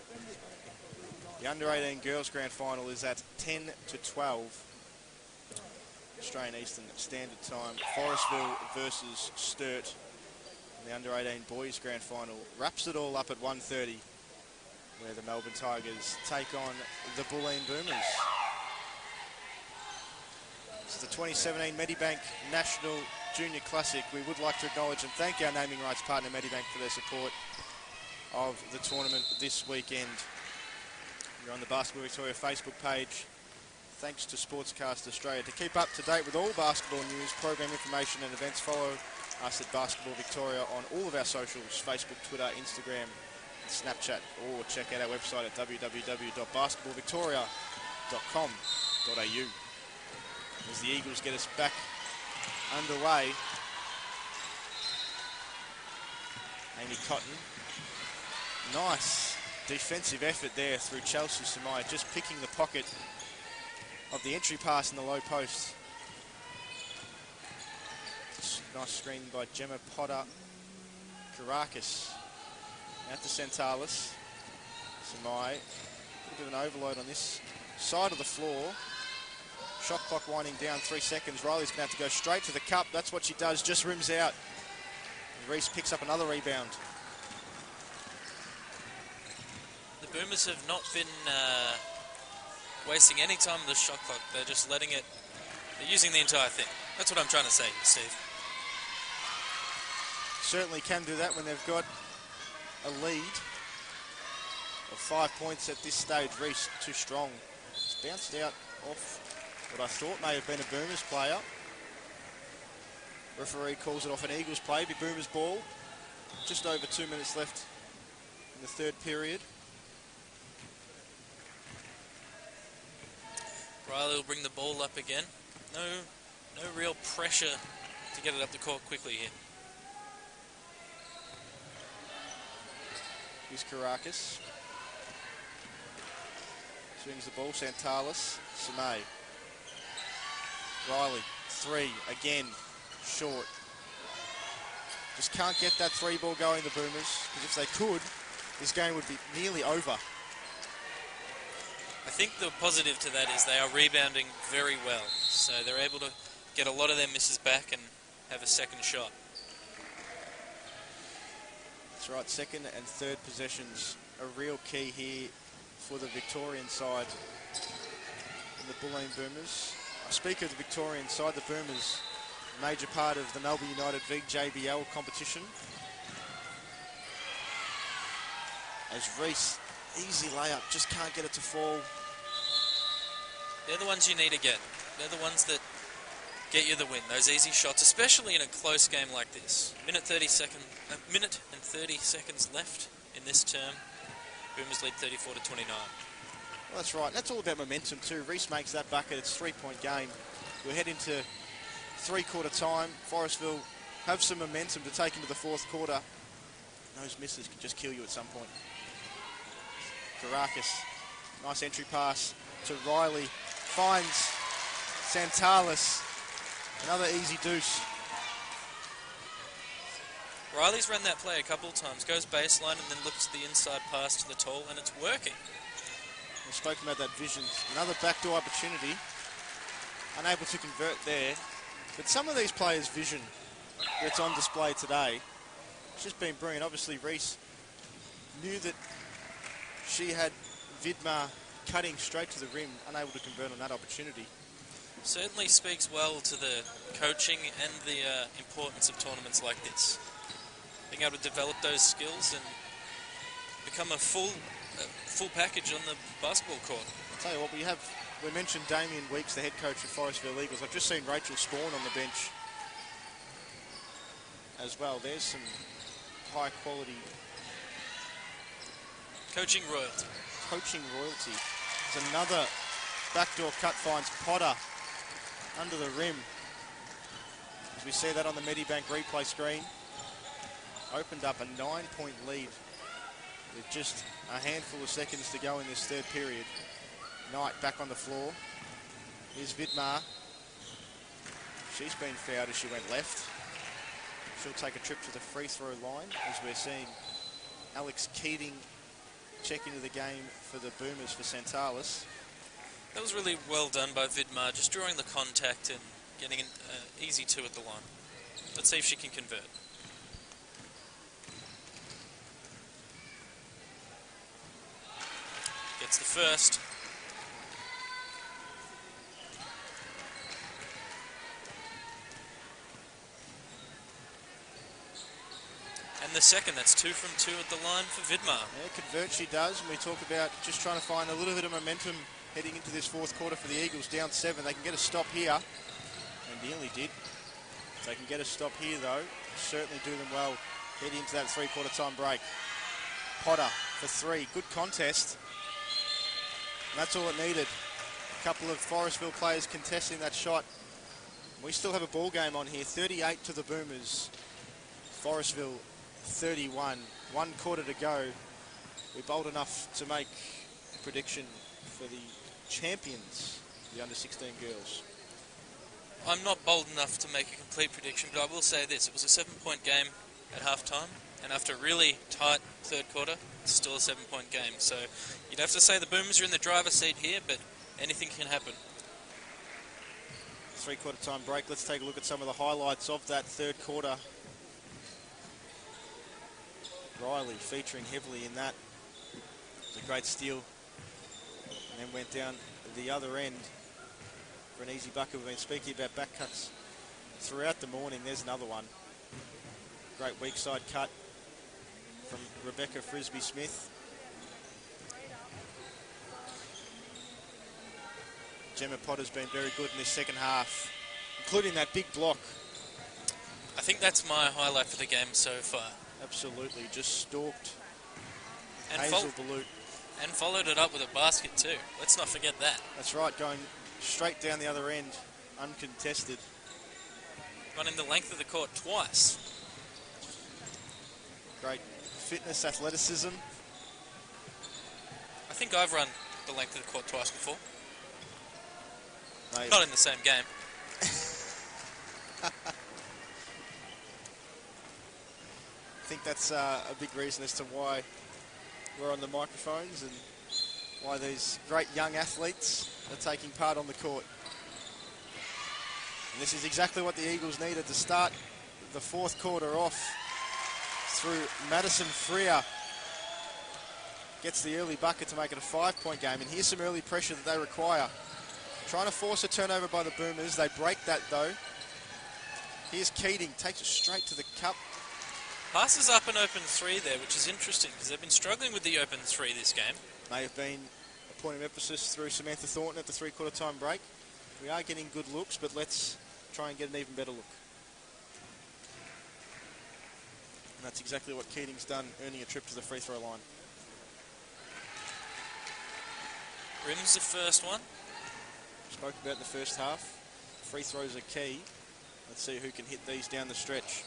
The under-18 girls grand final is at 10:12 Australian Eastern Standard Time. Forestville versus Sturt. And the under-18 boys grand final wraps it all up at 1:30, where the Melbourne Tigers take on the Bulleen Boomers. This is the 2017 Medibank National Junior Classic. We would like to acknowledge and thank our naming rights partner Medibank for their support of the tournament this weekend. You're on the Basketball Victoria Facebook page. Thanks to Sportscast Australia. To keep up to date with all basketball news, program information and events, follow us at Basketball Victoria on all of our socials, Facebook, Twitter, Instagram, Snapchat, or check out our website at www.basketballvictoria.com.au. As the Eagles get us back underway, Amy Cotton. Nice defensive effort there through Chelsea Samai, just picking the pocket of the entry pass in the low post. Nice screen by Gemma Potter. Karakis out to Sentalis. Samai, a bit of an overload on this side of the floor. Shot clock winding down, 3 seconds. Riley's going to have to go straight to the cup. That's what she does, just rims out. Reese picks up another rebound. The Boomers have not been wasting any time on the shot clock. They're just letting it, they're using the entire thing. That's what I'm trying to say, Steve. Certainly can do that when they've got a lead of 5 points at this stage. Reese too strong. It's bounced out off what I thought may have been a Boomers player. Referee calls it off an Eagles play. Be Boomers ball. Just over 2 minutes left in the third period. Riley will bring the ball up again. No real pressure to get it up the court quickly here. Here's Karakis. Swings the ball. Santalis. Samay. Riley. 3 again. Short. Just can't get that 3 ball going, the Boomers, because if they could, this game would be nearly over. I think the positive to that is they are rebounding very well. So they're able to get a lot of their misses back and have a second shot. That's right, second and third possessions, a real key here for the Victorian side and the Bulleen Boomers. I speak of the Victorian side, the Boomers, major part of the Melbourne United VJBL competition. As Reese, easy layup, just can't get it to fall. They're the ones you need to get. They're the ones that get you the win. Those easy shots, especially in a close game like this. Minute and 30 seconds left in this term. Boomers lead 34-29. Well, that's right. That's all about momentum too. Reese makes that bucket. It's a 3-point game. We'll head into three-quarter time. Forestville have some momentum to take into the fourth quarter. Those misses can just kill you at some point. Karakis, nice entry pass to Riley. Finds Santalis. Another easy deuce. Riley's run that play a couple of times. Goes baseline and then looks the inside pass to the tall, and it's working. We've spoken about that vision. Another backdoor opportunity. Unable to convert there. But some of these players' vision that's on display today, it's just been brilliant. Obviously, Reese knew that she had Vidmar cutting straight to the rim, unable to convert on that opportunity. Certainly speaks well to the coaching and the importance of tournaments like this. Being able to develop those skills and become a full package on the basketball court. I'll tell you what, we mentioned Damien Weeks, the head coach of Forestville Eagles. I've just seen Rachel Spawn on the bench as well. There's some high quality coaching royalty. There's another backdoor cut, finds Potter under the rim. As we see that on the Medibank replay screen. opened up a 9-point lead with just a handful of seconds to go in this third period. Knight back on the floor. Here's Vidmar. She's been fouled as she went left. She'll take a trip to the free throw line as we're seeing Alex Keating check into the game for the Boomers for Santalis. That was really well done by Vidmar, just drawing the contact and getting an easy 2 at the line. Let's see if she can convert. Gets the first. And the second, that's 2 from 2 at the line for Vidmar. Yeah, convert she does, and we talk about just trying to find a little bit of momentum heading into this fourth quarter for the Eagles, down 7. They can get a stop here, and nearly did. If they can get a stop here, though, certainly do them well heading into that three-quarter time break. Potter for 3. Good contest. And that's all it needed. A couple of Forestville players contesting that shot. We still have a ball game on here. 38 to the Boomers. Forestville 31. 1 quarter to go. We're bold enough to make a prediction for the champions, the under-16 girls. I'm not bold enough to make a complete prediction, but I will say this. It was a 7-point game at halftime, and after a really tight third quarter, it's still a 7-point game. So you'd have to say the Boomers are in the driver's seat here, but anything can happen. Three-quarter time break. Let's take a look at some of the highlights of that third quarter. Riley featuring heavily in that. It was a great steal. And then went down the other end for an easy bucket. We've been speaking about back cuts throughout the morning. There's another one. Great weak side cut from Rebecca Frisbee-Smith. Gemma Potter's been very good in this second half, including that big block. I think that's my highlight for the game so far. Absolutely, just stalked And Hazel Balut. And followed it up with a basket too. Let's not forget that. That's right, going straight down the other end, uncontested. Running the length of the court twice. Great fitness, athleticism. I think I've run the length of the court twice before. Mate. Not in the same game. I think that's a big reason as to why we're on the microphones and why these great young athletes are taking part on the court. And this is exactly what the Eagles needed to start the fourth quarter off through Madison Freer. Gets the early bucket to make it a 5-point game. And here's some early pressure that they require. Trying to force a turnover by the Boomers. They break that though. Here's Keating, takes it straight to the cup. Passes up an open 3 there, which is interesting because they've been struggling with the open 3 this game. May have been a point of emphasis through Samantha Thornton at the three-quarter time break. We are getting good looks, but let's try and get an even better look. And that's exactly what Keating's done, earning a trip to the free throw line. Rims the first one. Spoke about in the first half. Free throws are key. Let's see who can hit these down the stretch.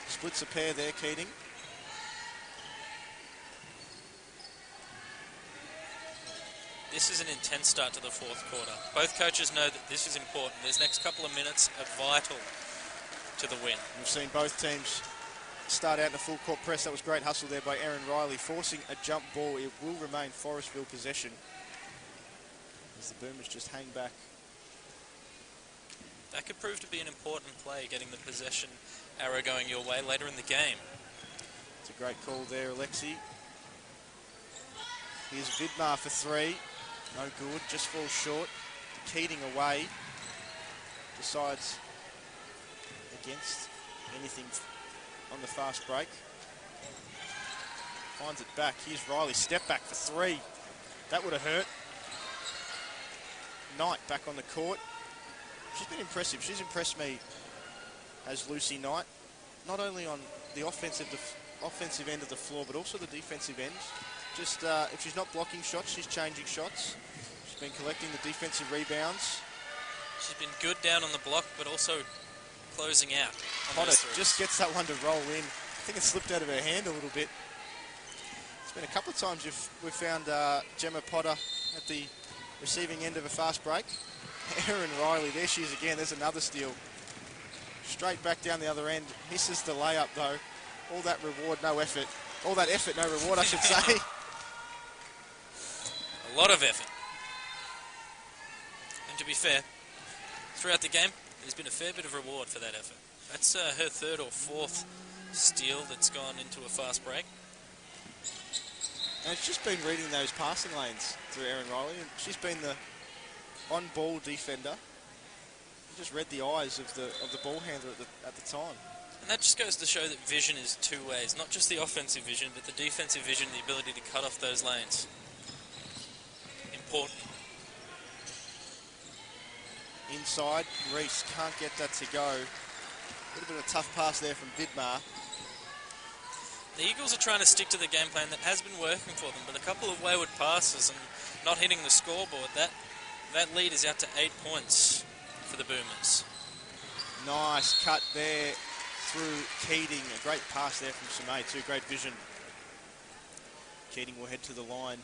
Splits a pair there, Keating. This is an intense start to the fourth quarter. Both coaches know that this is important. These next couple of minutes are vital to the win. We've seen both teams start out in a full court press. That was great hustle there by Erin Riley, forcing a jump ball. It will remain Forestville possession as the Boomers just hang back. That could prove to be an important play, getting the possession arrow going your way later in the game. It's a great call there, Alexi. Here's Vidmar for 3. No good, just falls short. Keating away. Decides against anything on the fast break. Finds it back. Here's Riley, step back for 3. That would have hurt. Knight back on the court. She's been impressive. She's impressed me as Lucy Knight, not only on the offensive end of the floor, but also the defensive end. Just if she's not blocking shots, she's changing shots. She's been collecting the defensive rebounds. She's been good down on the block, but also closing out. Potter just gets that one to roll in. think it slipped out of her hand a little bit. It's been a couple of times we've found Gemma Potter at the receiving end of a fast break. Erin Riley, there she is again. There's another steal. Straight back down the other end. Misses the layup though. All that reward, no effort. All that effort, no reward, I should say. A lot of effort. And to be fair, throughout the game, there's been a fair bit of reward for that effort. That's her third or fourth steal that's gone into a fast break. And it's just been reading those passing lanes through Erin Riley, and she's been the on-ball defender. Just read the eyes of the ball handler at the time. And that just goes to show that vision is two ways, not just the offensive vision, but the defensive vision, the ability to cut off those lanes. Important. Inside, Reese can't get that to go. A little bit of a tough pass there from Vidmar. The Eagles are trying to stick to the game plan that has been working for them, but a couple of wayward passes and not hitting the scoreboard, that lead is out to 8 points for the Boomers. Nice cut there through Keating. A great pass there from Sumay too. Great vision. Keating will head to the line.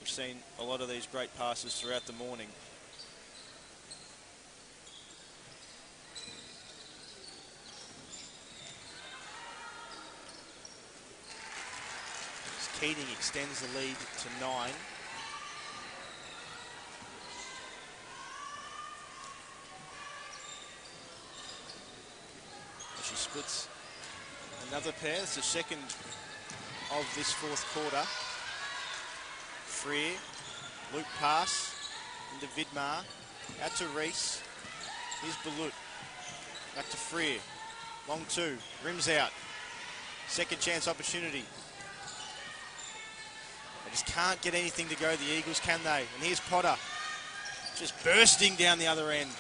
We've seen a lot of these great passes throughout the morning. As Keating extends the lead to 9. She splits another pair. It's the second of this fourth quarter. Freer, loop pass into Vidmar, out to Reese. Here's Bulleen, back to Freer. Long two, rims out. Second chance opportunity. They just can't get anything to go, the Eagles, can they? And here's Potter, just bursting down the other end.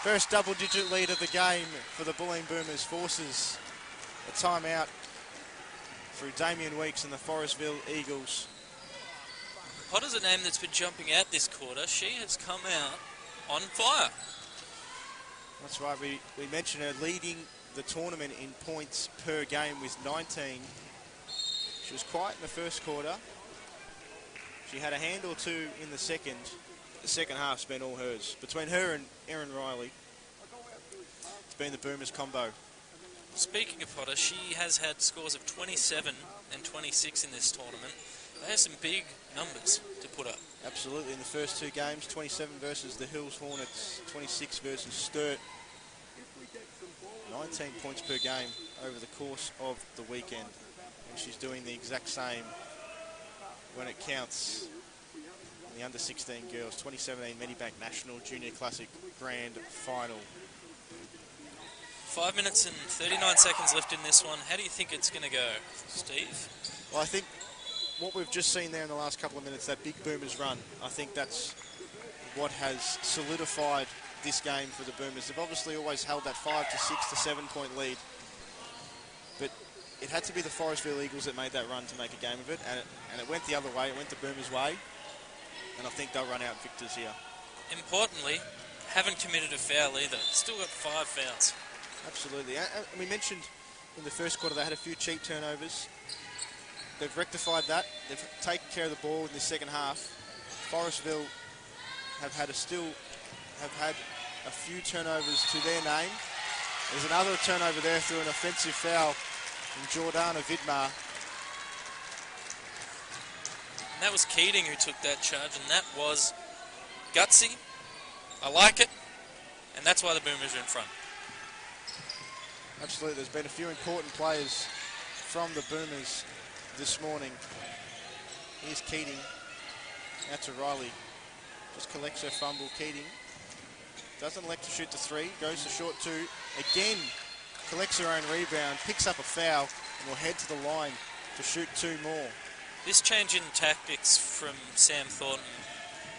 First double-digit lead of the game for the Bulleen Boomers forces a timeout through Damien Weeks and the Forestville Eagles. Potter's a name that's been jumping out this quarter. She has come out on fire. That's right, we mentioned her leading the tournament in points per game with 19. She was quiet in the first quarter. She had a hand or two in the second. The second half's been all hers. Between her and Erin Riley, it's been the Boomers combo. Speaking of Potter, she has had scores of 27 and 26 in this tournament. They have some big numbers to put up. Absolutely, in the first two games, 27 versus the Hills Hornets, 26 versus Sturt. 19 points per game over the course of the weekend. And she's doing the exact same when it counts. The under-16 girls, 2017 Medibank National Junior Classic Grand Final. 5 minutes and 39 seconds left in this one. How do you think it's going to go, Steve? Well, I think what we've just seen there in the last couple of minutes, that big Boomers run, I think that's what has solidified this game for the Boomers. They've obviously always held that 5 to 6 to 7 point lead, but it had to be the Forestville Eagles that made that run to make a game of it, and it went the other way. It went the Boomers' way. And I think they'll run out victors here. Importantly, haven't committed a foul either. Still got 5 fouls. Absolutely. And we mentioned in the first quarter they had a few cheap turnovers. They've rectified that. They've taken care of the ball in the second half. Forestville have had a few turnovers to their name. There's another turnover there through an offensive foul from Jordana Vidmar. And that was Keating who took that charge, and that was gutsy. I like it, and that's why the Boomers are in front. Absolutely, there's been a few important players from the Boomers this morning. Here's Keating, out to Riley. Just collects her fumble. Keating doesn't elect to shoot the three, goes to short two. Again, collects her own rebound, picks up a foul, and will head to the line to shoot 2 more. This change in tactics from Sam Thornton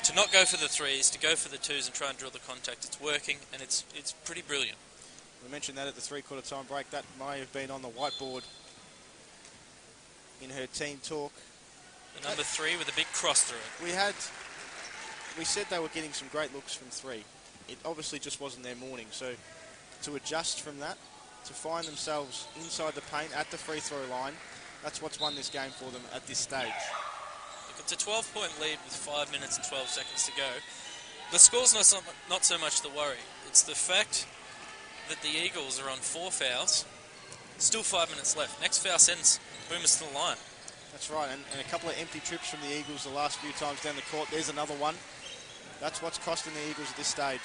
to not go for the threes, to go for the twos and try and drill the contact, it's working, and it's pretty brilliant. We mentioned that at the 3/4 time break. That may have been on the whiteboard in her team talk. The number 3 with a big cross through it. We said they were getting some great looks from 3. It obviously just wasn't their morning, so to adjust from that to find themselves inside the paint at the free throw line. That's what's won this game for them at this stage. Look, it's a 12-point lead with 5 minutes and 12 seconds to go. The score's not so much the worry. It's the fact that the Eagles are on 4 fouls. Still 5 minutes left. Next foul sends Boomers to the line. That's right, and a couple of empty trips from the Eagles the last few times down the court. There's another one. That's what's costing the Eagles at this stage.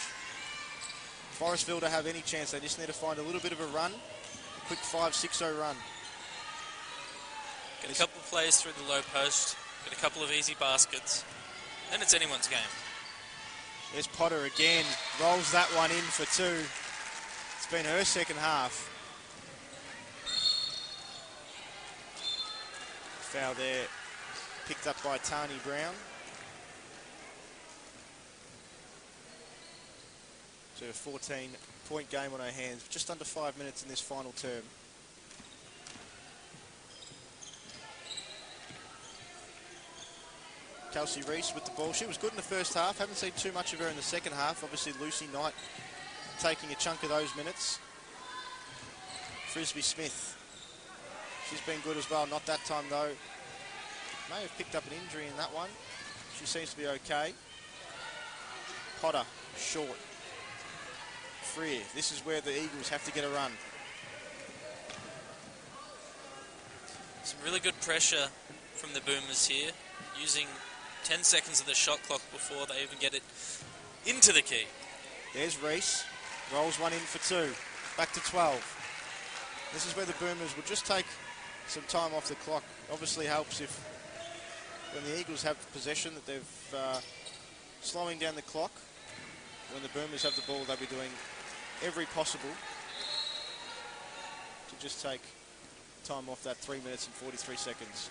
Forestville to have any chance, they just need to find a little bit of a run. A quick 5-6-0 run. Get a couple of plays through the low post. Get a couple of easy baskets. And it's anyone's game. There's Potter again. Rolls that one in for 2. It's been her second half. Foul there, picked up by Tani Brown. So a 14-point game on our hands, just under 5 minutes in this final term. Kelsey Reese with the ball. She was good in the first half. Haven't seen too much of her in the second half. Obviously Lucy Knight taking a chunk of those minutes. Frisbee Smith. She's been good as well. Not that time though. May have picked up an injury in that one. She seems to be okay. Potter, short. Freer. This is where the Eagles have to get a run. Some really good pressure from the Boomers here, using 10 seconds of the shot clock before they even get it into the key. There's Reese. Rolls one in for 2. Back to 12. This is where the Boomers will just take some time off the clock. Obviously helps if when the Eagles have possession that they've slowing down the clock. When the Boomers have the ball, they'll be doing every possible to just take time off that 3 minutes and 43 seconds.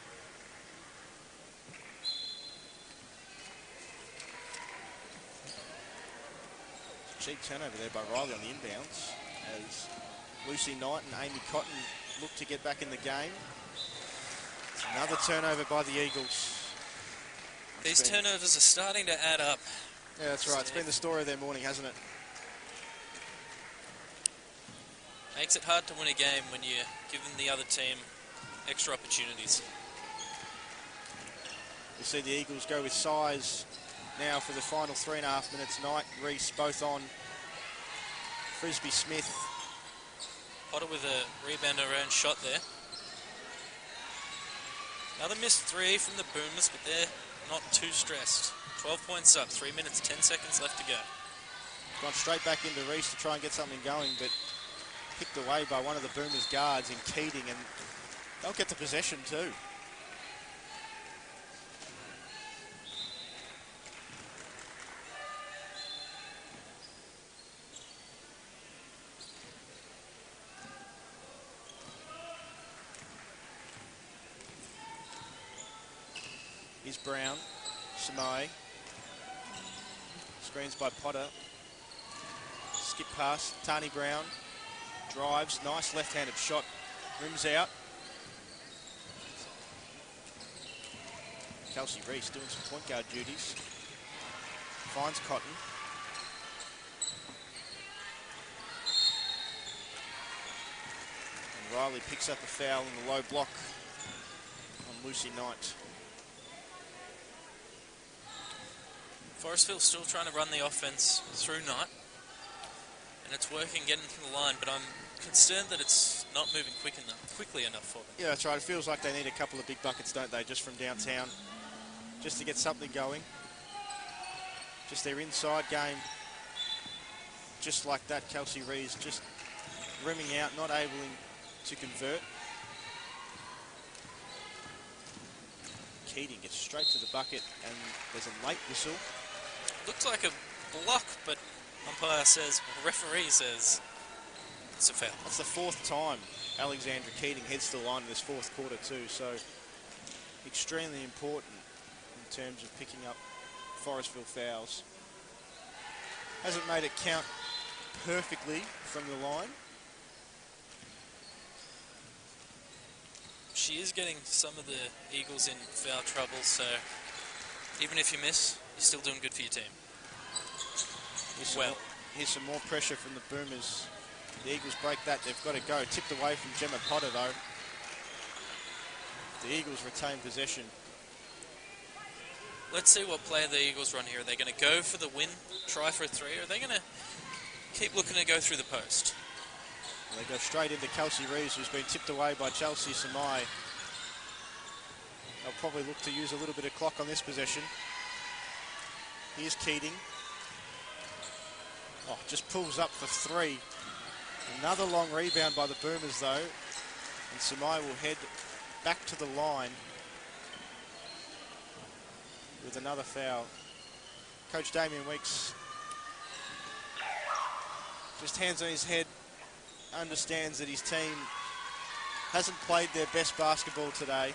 Cheap turnover there by Riley on the inbounds as Lucy Knight and Amy Cotton look to get back in the game. It's another turnover by the Eagles. These turnovers are starting to add up. Yeah, that's right. It's been the story of their morning, hasn't it? Makes it hard to win a game when you're giving the other team extra opportunities. You see the Eagles go with size now for the final 3.5 minutes. Knight, Reese both on. Frisbee Smith. Potter with a rebound of her own shot there. Another missed 3 from the Boomers, but they're not too stressed. 12 points up, 3 minutes, 10 seconds left to go. Gone straight back into Reese to try and get something going, but picked away by one of the Boomers guards in Keating, and they'll get the possession too. Here's Brown, Samai. Screens by Potter. Skip pass, Tani Brown. Drives, nice left-handed shot. Rims out. Kelsey Reese doing some point guard duties. Finds Cotton. And Riley picks up a foul in the low block on Lucy Knight. Forestville still trying to run the offense through Knight. And it's working, getting to the line, but I'm concerned that it's not moving quickly enough for them. Yeah, that's right. It feels like they need a couple of big buckets, don't they, just from downtown, just to get something going. Just their inside game, just like that. Kelsey Reese just rimming out, not able to convert. Keating gets straight to the bucket, and there's a late whistle. Looks like a block, but umpire says, referee says, it's a foul. That's the 4th time Alexandra Keating heads to the line in this 4th quarter too, so extremely important in terms of picking up Forestville fouls. Hasn't made it count perfectly from the line. She is getting some of the Eagles in foul trouble, so even if you miss, you're still doing good for your team. Here's some more pressure from the Boomers. The Eagles break that. They've got to go. Tipped away from Gemma Potter, though. The Eagles retain possession. Let's see what play the Eagles run here. Are they going to go for the win, try for a three, or are they going to keep looking to go through the post? Well, they go straight into Kelsey Reeves, who's been tipped away by Chelsea Samai. They'll probably look to use a little bit of clock on this possession. Here's Keating. Oh, just pulls up for three. Another long rebound by the Boomers, though. And Samai will head back to the line with another foul. Coach Damien Weeks just hands on his head, understands that his team hasn't played their best basketball today.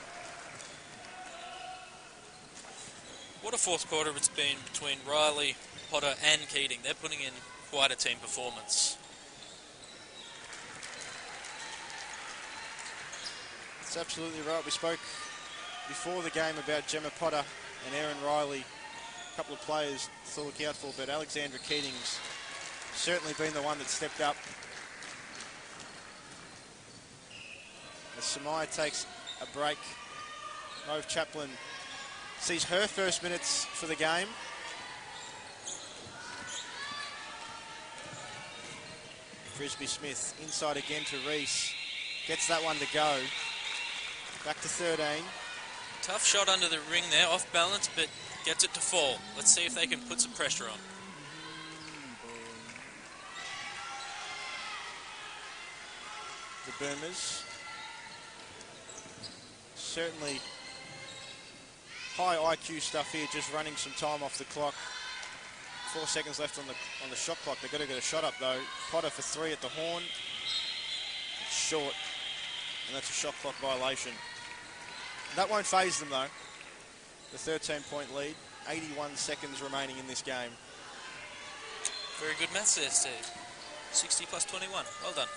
What a fourth quarter it's been between Riley, Potter and Keating. They're putting in quite a team performance. That's absolutely right. We spoke before the game about Gemma Potter and Erin Riley, a couple of players to look out for, but Alexandra Keating's certainly been the one that stepped up. As Samai takes a break, Mauve Chaplin sees her first minutes for the game. Frisbee Smith inside again to Reese. Gets that one to go. Back to 13. Tough shot under the ring there, off balance, but gets it to fall. Let's see if they can put some pressure on. The Boomers certainly high IQ stuff here, just running some time off the clock. 4 seconds left on the shot clock. They've got to get a shot up though. Potter for three at the horn. Short, and that's a shot clock violation. That won't faze them though. The 13-point lead, 81 seconds remaining in this game. Very good maths there, Steve. 60 plus 21, well done.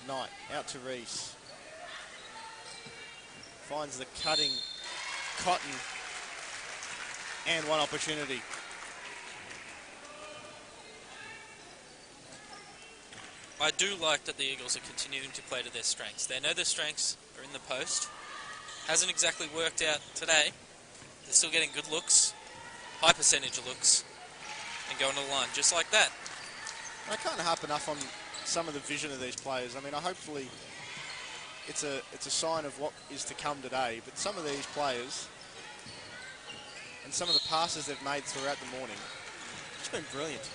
Knight out to Reese. Finds the cutting Cotton and one opportunity. I do like that the Eagles are continuing to play to their strengths. They know their strengths are in the post. Hasn't exactly worked out today. They're still getting good looks, high percentage of looks, and going to the line just like that. I can't harp enough on some of the vision of these players. I mean, hopefully it's a sign of what is to come today, but some of these players and some of the passes they've made throughout the morning, it's been brilliant.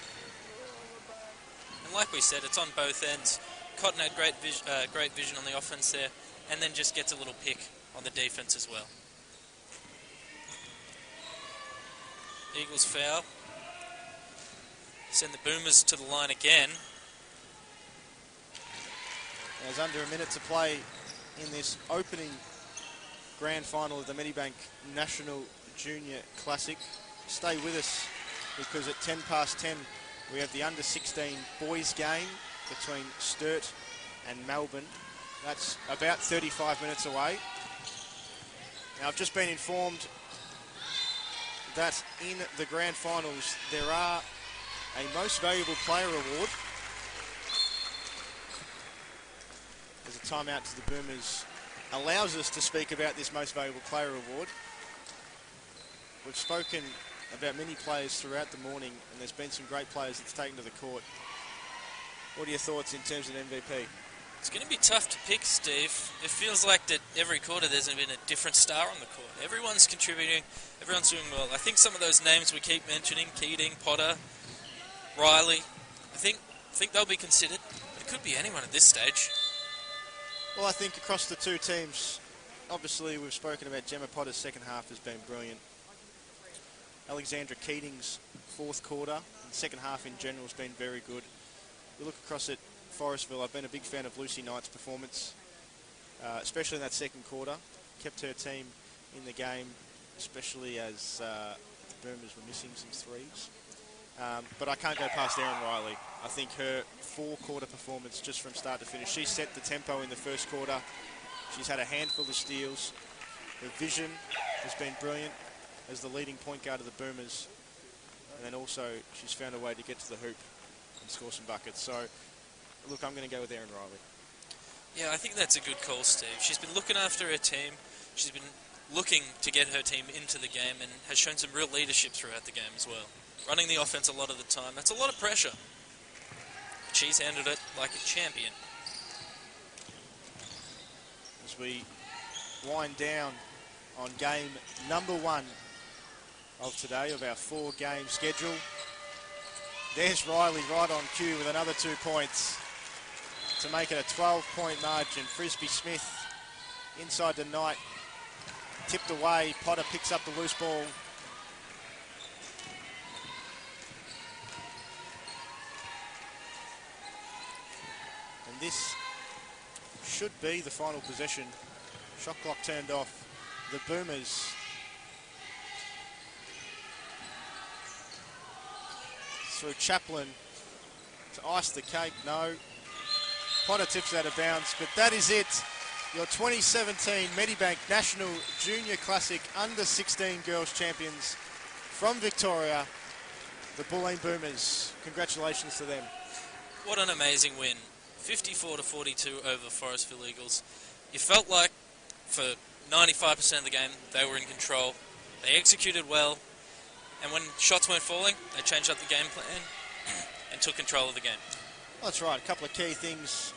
And like we said, it's on both ends. Cotton had great vision on the offense there, and then just gets a little pick on the defense as well. Eagles foul. Send the Boomers to the line again. There's under a minute to play in this opening grand final of the Medibank National Junior Classic. Stay with us because at 10 past 10 we have the under-16 boys game between Sturt and Melbourne. That's about 35 minutes away. Now I've just been informed that in the grand finals there are a most valuable player award. There's a timeout to the Boomers. Allows us to speak about this most valuable player award. We've spoken about many players throughout the morning, and there's been some great players that's taken to the court. What are your thoughts in terms of MVP? It's going to be tough to pick, Steve. It feels like that every quarter there's been a different star on the court. Everyone's contributing, everyone's doing well. I think some of those names we keep mentioning, Keating, Potter, Riley, I think they'll be considered, but it could be anyone at this stage. Well, I think across the two teams, obviously we've spoken about Gemma Potter's second half has been brilliant. Alexandra Keating's fourth quarter and second half in general has been very good. We look across at Forestville. I've been a big fan of Lucy Knight's performance, especially in that second quarter. Kept her team in the game, especially as the Boomers were missing some threes. But I can't go past Erin Riley. I think her four-quarter performance just from start to finish. She set the tempo in the first quarter. She's had a handful of steals. Her vision has been brilliant as the leading point guard of the Boomers. and then also she's found a way to get to the hoop and score some buckets. So, look, I'm going to go with Erin Riley. Yeah, I think that's a good call, Steve. She's been looking after her team. She's been looking to get her team into the game and has shown some real leadership throughout the game as well. Running the offense a lot of the time. That's a lot of pressure. She's handled it like a champion. As we wind down on game number 1 of today, of our 4-game schedule. There's Riley right on cue with another 2 points to make it a 12-point margin. Frisbee Smith inside the Knight, tipped away. Potter picks up the loose ball. And this should be the final possession. Shot clock turned off. The Boomers through Chaplin to ice the cake. No. Potter tips out of bounds, but that is it. Your 2017 Medibank National Junior Classic Under-16 Girls Champions from Victoria, the Bulleen Boomers. Congratulations to them. What an amazing win. 54-42 over Forestville Eagles. You felt like for 95% of the game they were in control. They executed well, and when shots weren't falling, they changed up the game plan and took control of the game. That's right. A couple of key things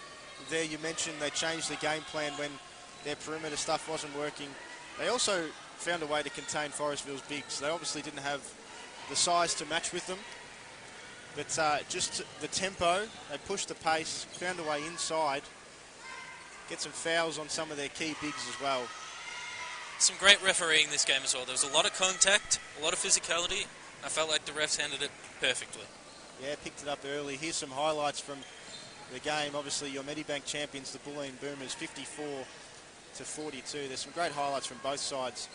there. You mentioned they changed the game plan when their perimeter stuff wasn't working. They also found a way to contain Forestville's bigs. They obviously didn't have the size to match with them, but just the tempo, they pushed the pace, found a way inside, get some fouls on some of their key bigs as well. Some great refereeing this game as well. There was a lot of contact, a lot of physicality. I felt like the refs handled it perfectly. Yeah, picked it up early. Here's some highlights from the game. Obviously, your Medibank champions, the Bulleen Boomers, 54-42. There's some great highlights from both sides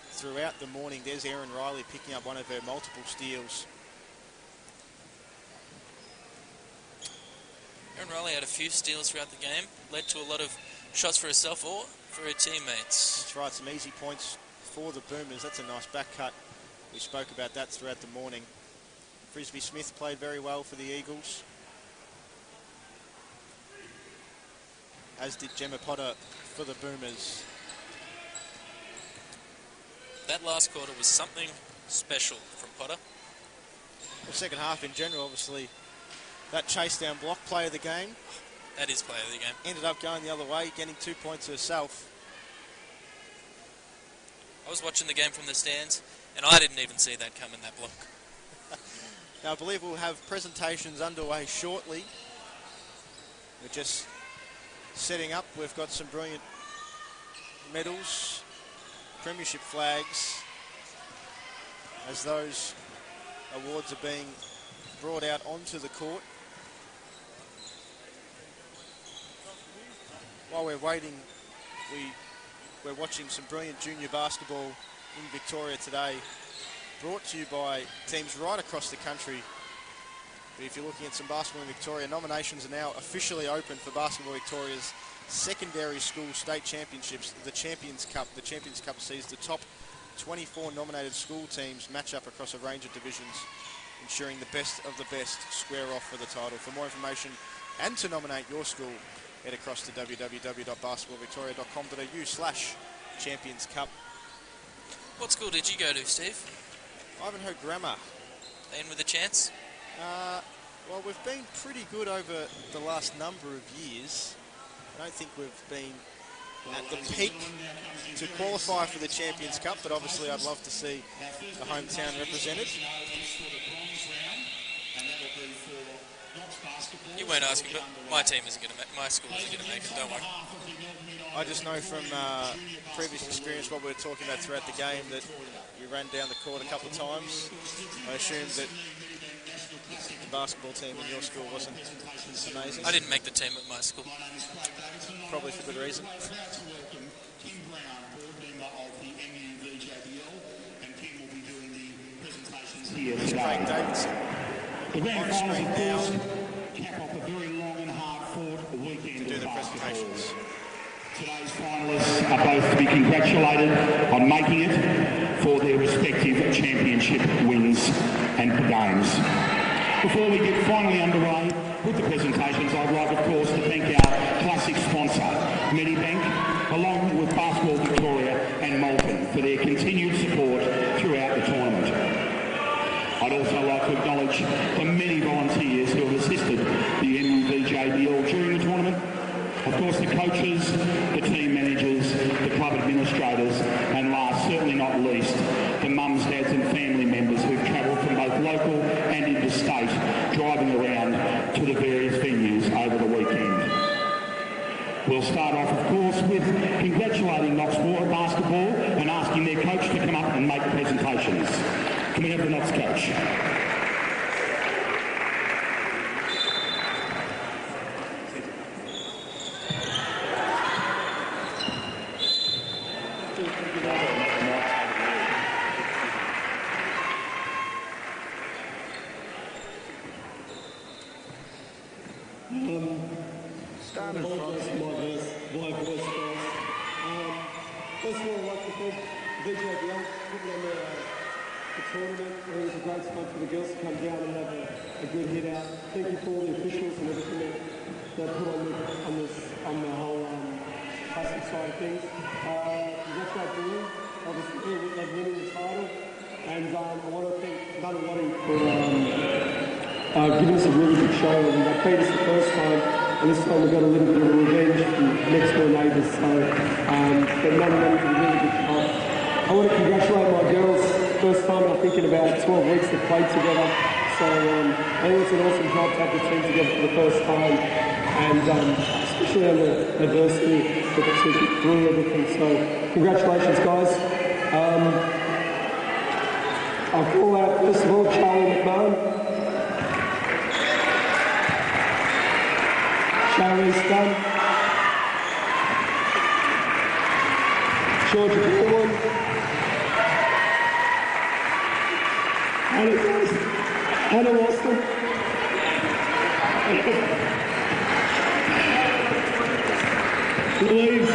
throughout the morning. There's Erin Riley picking up one of her multiple steals. Erin Riley had a few steals throughout the game, led to a lot of shots for herself or for her teammates. That's right, some easy points for the Boomers. That's a nice back cut. We spoke about that throughout the morning. Frisbee Smith played very well for the Eagles, as did Gemma Potter for the Boomers. That last quarter was something special from Potter. The second half in general, obviously, that chase down block play of the game. That is play of the game. Ended up going the other way, getting 2 points herself. I was watching the game from the stands, and I didn't even see that coming, that block. Now, I believe we'll have presentations underway shortly. We're just setting up. We've got some brilliant medals, premiership flags, as those awards are being brought out onto the court. While we're waiting, we're watching some brilliant junior basketball in Victoria today, brought to you by teams right across the country. But if you're looking at some basketball in Victoria, nominations are now officially open for Basketball Victoria's secondary school state championships, the Champions Cup. The Champions Cup sees the top 24 nominated school teams match up across a range of divisions, ensuring the best of the best square off for the title. For more information and to nominate your school, head across to www.basketballvictoria.com.au/Champions Cup. What school did you go to, Steve? Ivanhoe Grammar. In with a chance? Well, we've been pretty good over the last number of years. I don't think we've been at the peak to qualify for the Champions Cup, but obviously I'd love to see the hometown represented. You weren't asking, but my team isn't going to make, my school isn't going to make it, don't worry. I just know from previous experience, what we were talking about throughout the game, that you ran down the court a couple of times. I assumed that the basketball team in your school wasn't amazing. I didn't make the team at my school. Probably for good reason. Here's Craig Davidson on screen now Cap off a very long and hard-fought weekend to do the presentations. Today's finalists are both to be congratulated on making it for their respective championship wins and games. Before we get finally underway with the presentations, I'd like, of course, to thank our classic sponsor, Medibank, along with Basketball Victoria and Malton, for their continued support throughout the tournament. I'd also like to acknowledge the many volunteers who have assisted the MUVJBL during the tournament. Of course, the coaches, the team managers, the club administrators, and last, certainly not least, the mums, dads and family members who've travelled from both local and interstate, driving around to the various venues over the weekend. We'll start off, of course, with congratulating Knox Basketball and asking their coach to come up and make presentations. Can we have the Knox coach? First of all, I'd like to thank VJBL for putting on the tournament. I think it was a great spot for the girls to come down and have a good hit out. Thank you for all the officials and everything that they put on the whole classic side of things. Congratulate Bulleen, obviously they're winning the title, and I want to thank Nunn Lottie for giving us a really good show. And they beat us the first time, and this time we got a little bit of revenge from next door neighbours. So, but Nunn Lottie did a really good job. I want to congratulate my girls. First time I think in about 12 weeks they've played together. So I think it's an awesome job to have the team together for the first time, and especially under adversity that the two get through everything. So congratulations, guys. I'll call out first of all Charlie McMahon. Charlie's done. Georgia Baldwin. Anna Austin. Louise.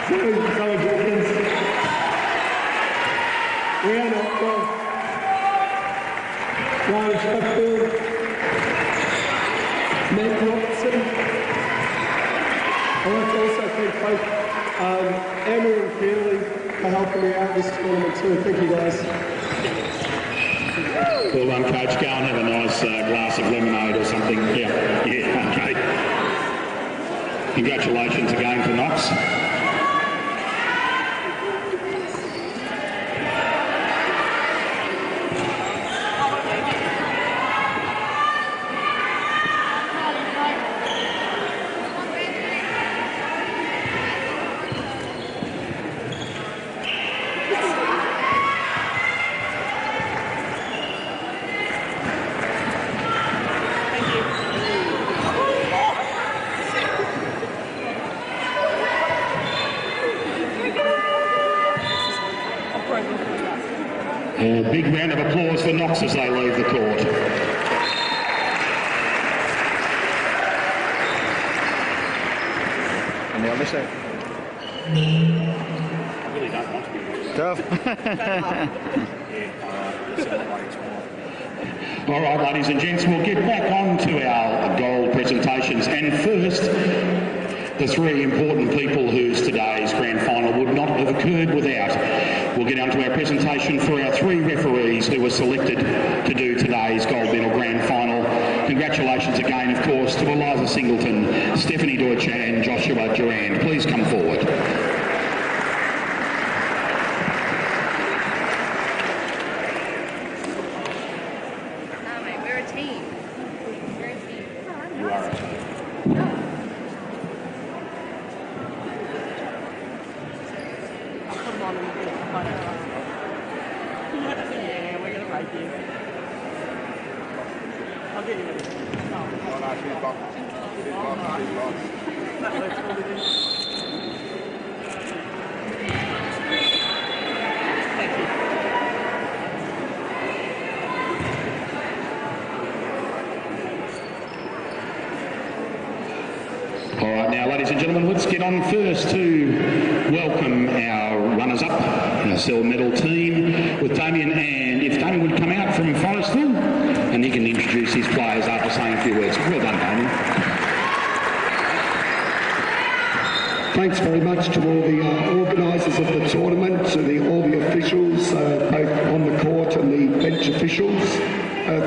Katie. Zoe Jenkins. Rihanna Octo. Ryan Sheffield. Meg Robertson. I want to also thank both Emma and Keely for helping me out this tournament too. Thank you, guys. Well done, Coach. Go and have a nice glass of lemonade or something. Yeah, okay. Congratulations again to Knox. A big round of applause for Knox as they leave the court. And the other side. I really don't want to be Tough. All right, ladies and gents, we'll get back on to our gold presentations. And first, the three important people whose today's grand final would not have occurred without. We'll get on to our presentation for our three referees who were selected to do today's gold medal grand final. Congratulations again, of course, to Eliza Singleton, Stephanie Deutscher and Joshua Durand. Please come forward. We're a team. We're a team. You are a team. Yeah, we're gonna write you. I'll get you All right, now, ladies and gentlemen, let's get on first to welcome our runners-up, our silver medal team, with Damien. And if Damien would come out from Forestville, and he can introduce his players after saying a few words. Well done, Damien. Thanks very much to all the organisers of the tournament, to all the officials, both on the court and the bench officials.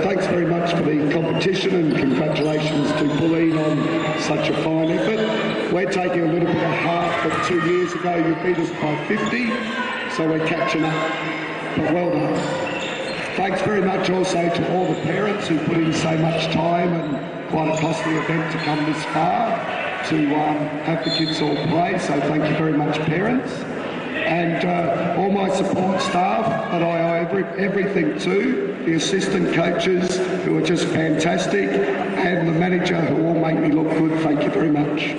Thanks very much for the competition, and congratulations to Bulleen on such a fine effort. We're taking a little bit of heart that 2 years ago you beat us by 50, so we're catching up, but well done. Thanks very much also to all the parents who put in so much time, and quite a costly event to come this far to have the kids all play, so thank you very much, parents. And all my support staff that I owe everything to, the assistant coaches who are just fantastic, and the manager who all make me look good. Thank you very much.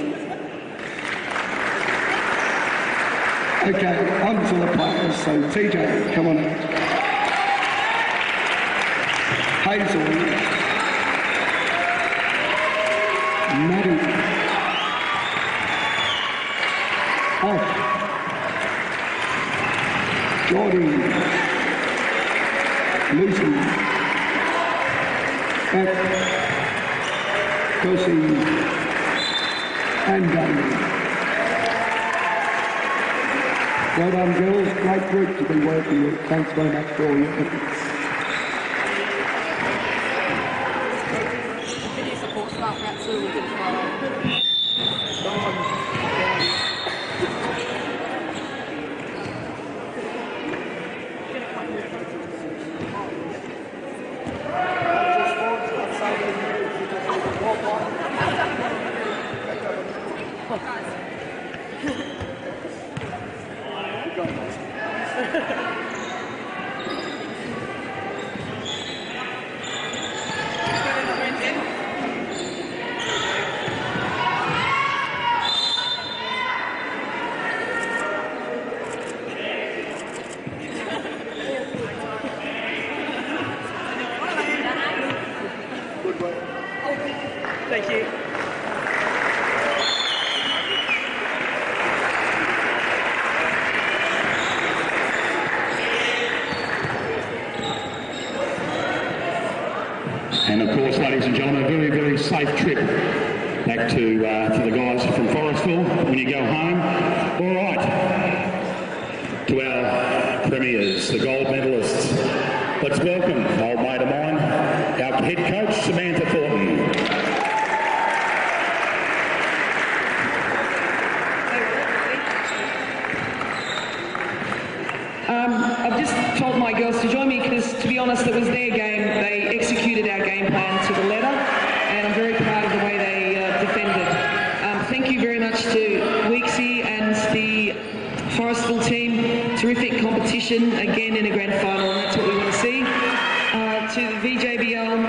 Okay, on to the players. So TJ, come on in. Hazel, Maddie, Off, Jordan, Lucy, Beth, Gussie, and Damien. Well done, girls. Great group to be working with. Thanks very much for all your efforts. Video support staff are absolutely good as well. Thank you. And of course, ladies and gentlemen, a very, very safe trip back to the guys from Forestville when you go home. All right, to our premiers, the gold medalists. Let's welcome old mate of mine, our head coach, Samantha Thornton. I've just told my girls to join me because, to be honest, it was their game. They executed our game plan to the letter, and I'm very proud of the way they defended. Thank you very much to U16 and the Forestville team. Terrific competition, again in a grand final, and that's what we want to see. To the VJBL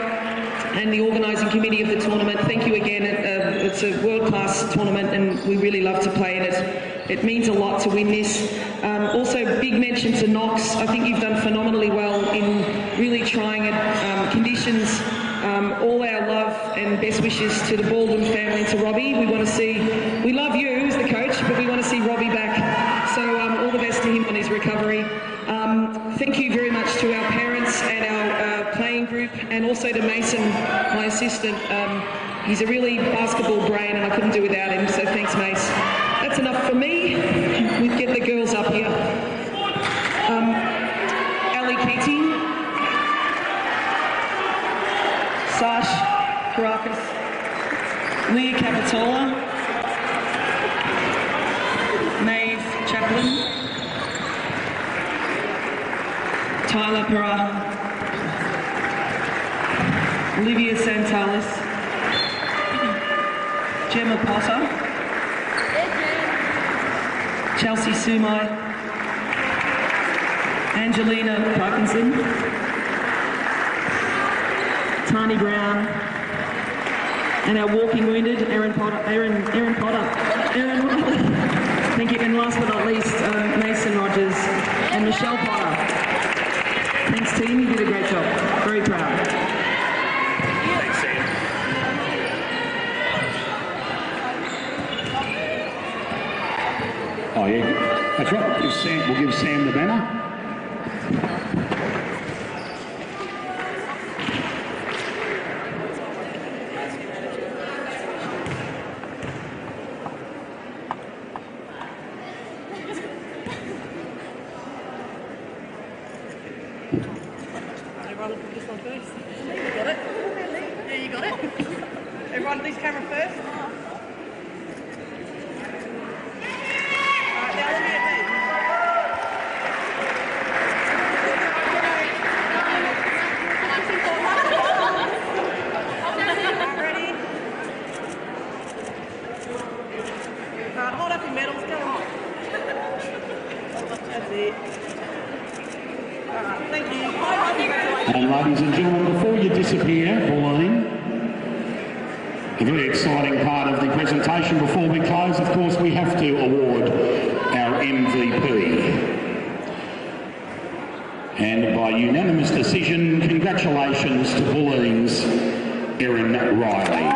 and the organising committee of the tournament, thank you again. It's a world-class tournament, and we really love to play in it. It means a lot to win this. Also, big mention to Knox. I think you've done phenomenally well in really trying it. Conditions, all our love and best wishes to the Baldwin family and to Robbie. We love you as the coach, but we want to see Robbie back. So all the best to him on his recovery. Thank you very much to our parents and our playing group, and also to Mason, my assistant. He's a really basketball brain, and I couldn't do without him, so thanks, Mace. That's enough for me. We get the girls up here. Ali Keating, Sash Karakis, Leah Capitola, Maeve Chaplin, Tyler Parra, Olivia Santalis, Gemma Potter, Chelsea Sumai, Angelina Parkinson, Tani Brown, and our walking wounded, Erin Potter. Thank you. And last but not least, Mason Rogers and Michelle Potter. Thanks, team. You did a great job. Very proud. Thanks, Sam. Oh, yeah. That's right. We'll give Sam the banner. Everyone look at this one first. You got it? Yeah, you got it. Everyone at this camera first. Alright, now look at me. Ready? Alright, hold up your medals, go on. That's it. Alright, thank you. And ladies and gentlemen, before you disappear, Bulleen, a very exciting part of the presentation. Before we close, of course, we have to award our MVP. And by unanimous decision, congratulations to Bulleen's Erin Riley.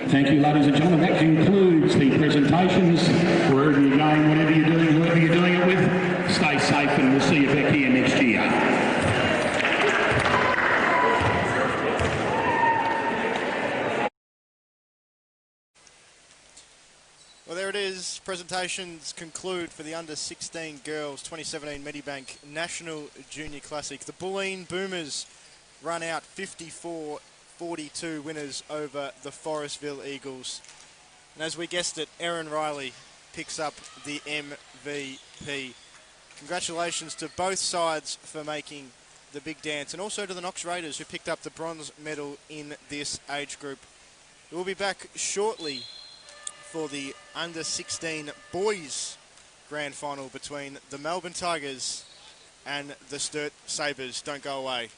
Thank you, ladies and gentlemen. That concludes the presentations. Wherever you're going, whatever you're doing, whoever you're doing it with, stay safe and we'll see you back here next year. Well, there it is. Presentations conclude for the under-16 girls 2017 Medibank National Junior Classic. The Bulleen Boomers run out 54-42 winners over the Forestville Eagles. And as we guessed it, Erin Riley picks up the MVP. Congratulations to both sides for making the big dance, and also to the Knox Raiders who picked up the bronze medal in this age group. We'll be back shortly for the under-16 boys grand final between the Melbourne Tigers and the Sturt Sabres. Don't go away.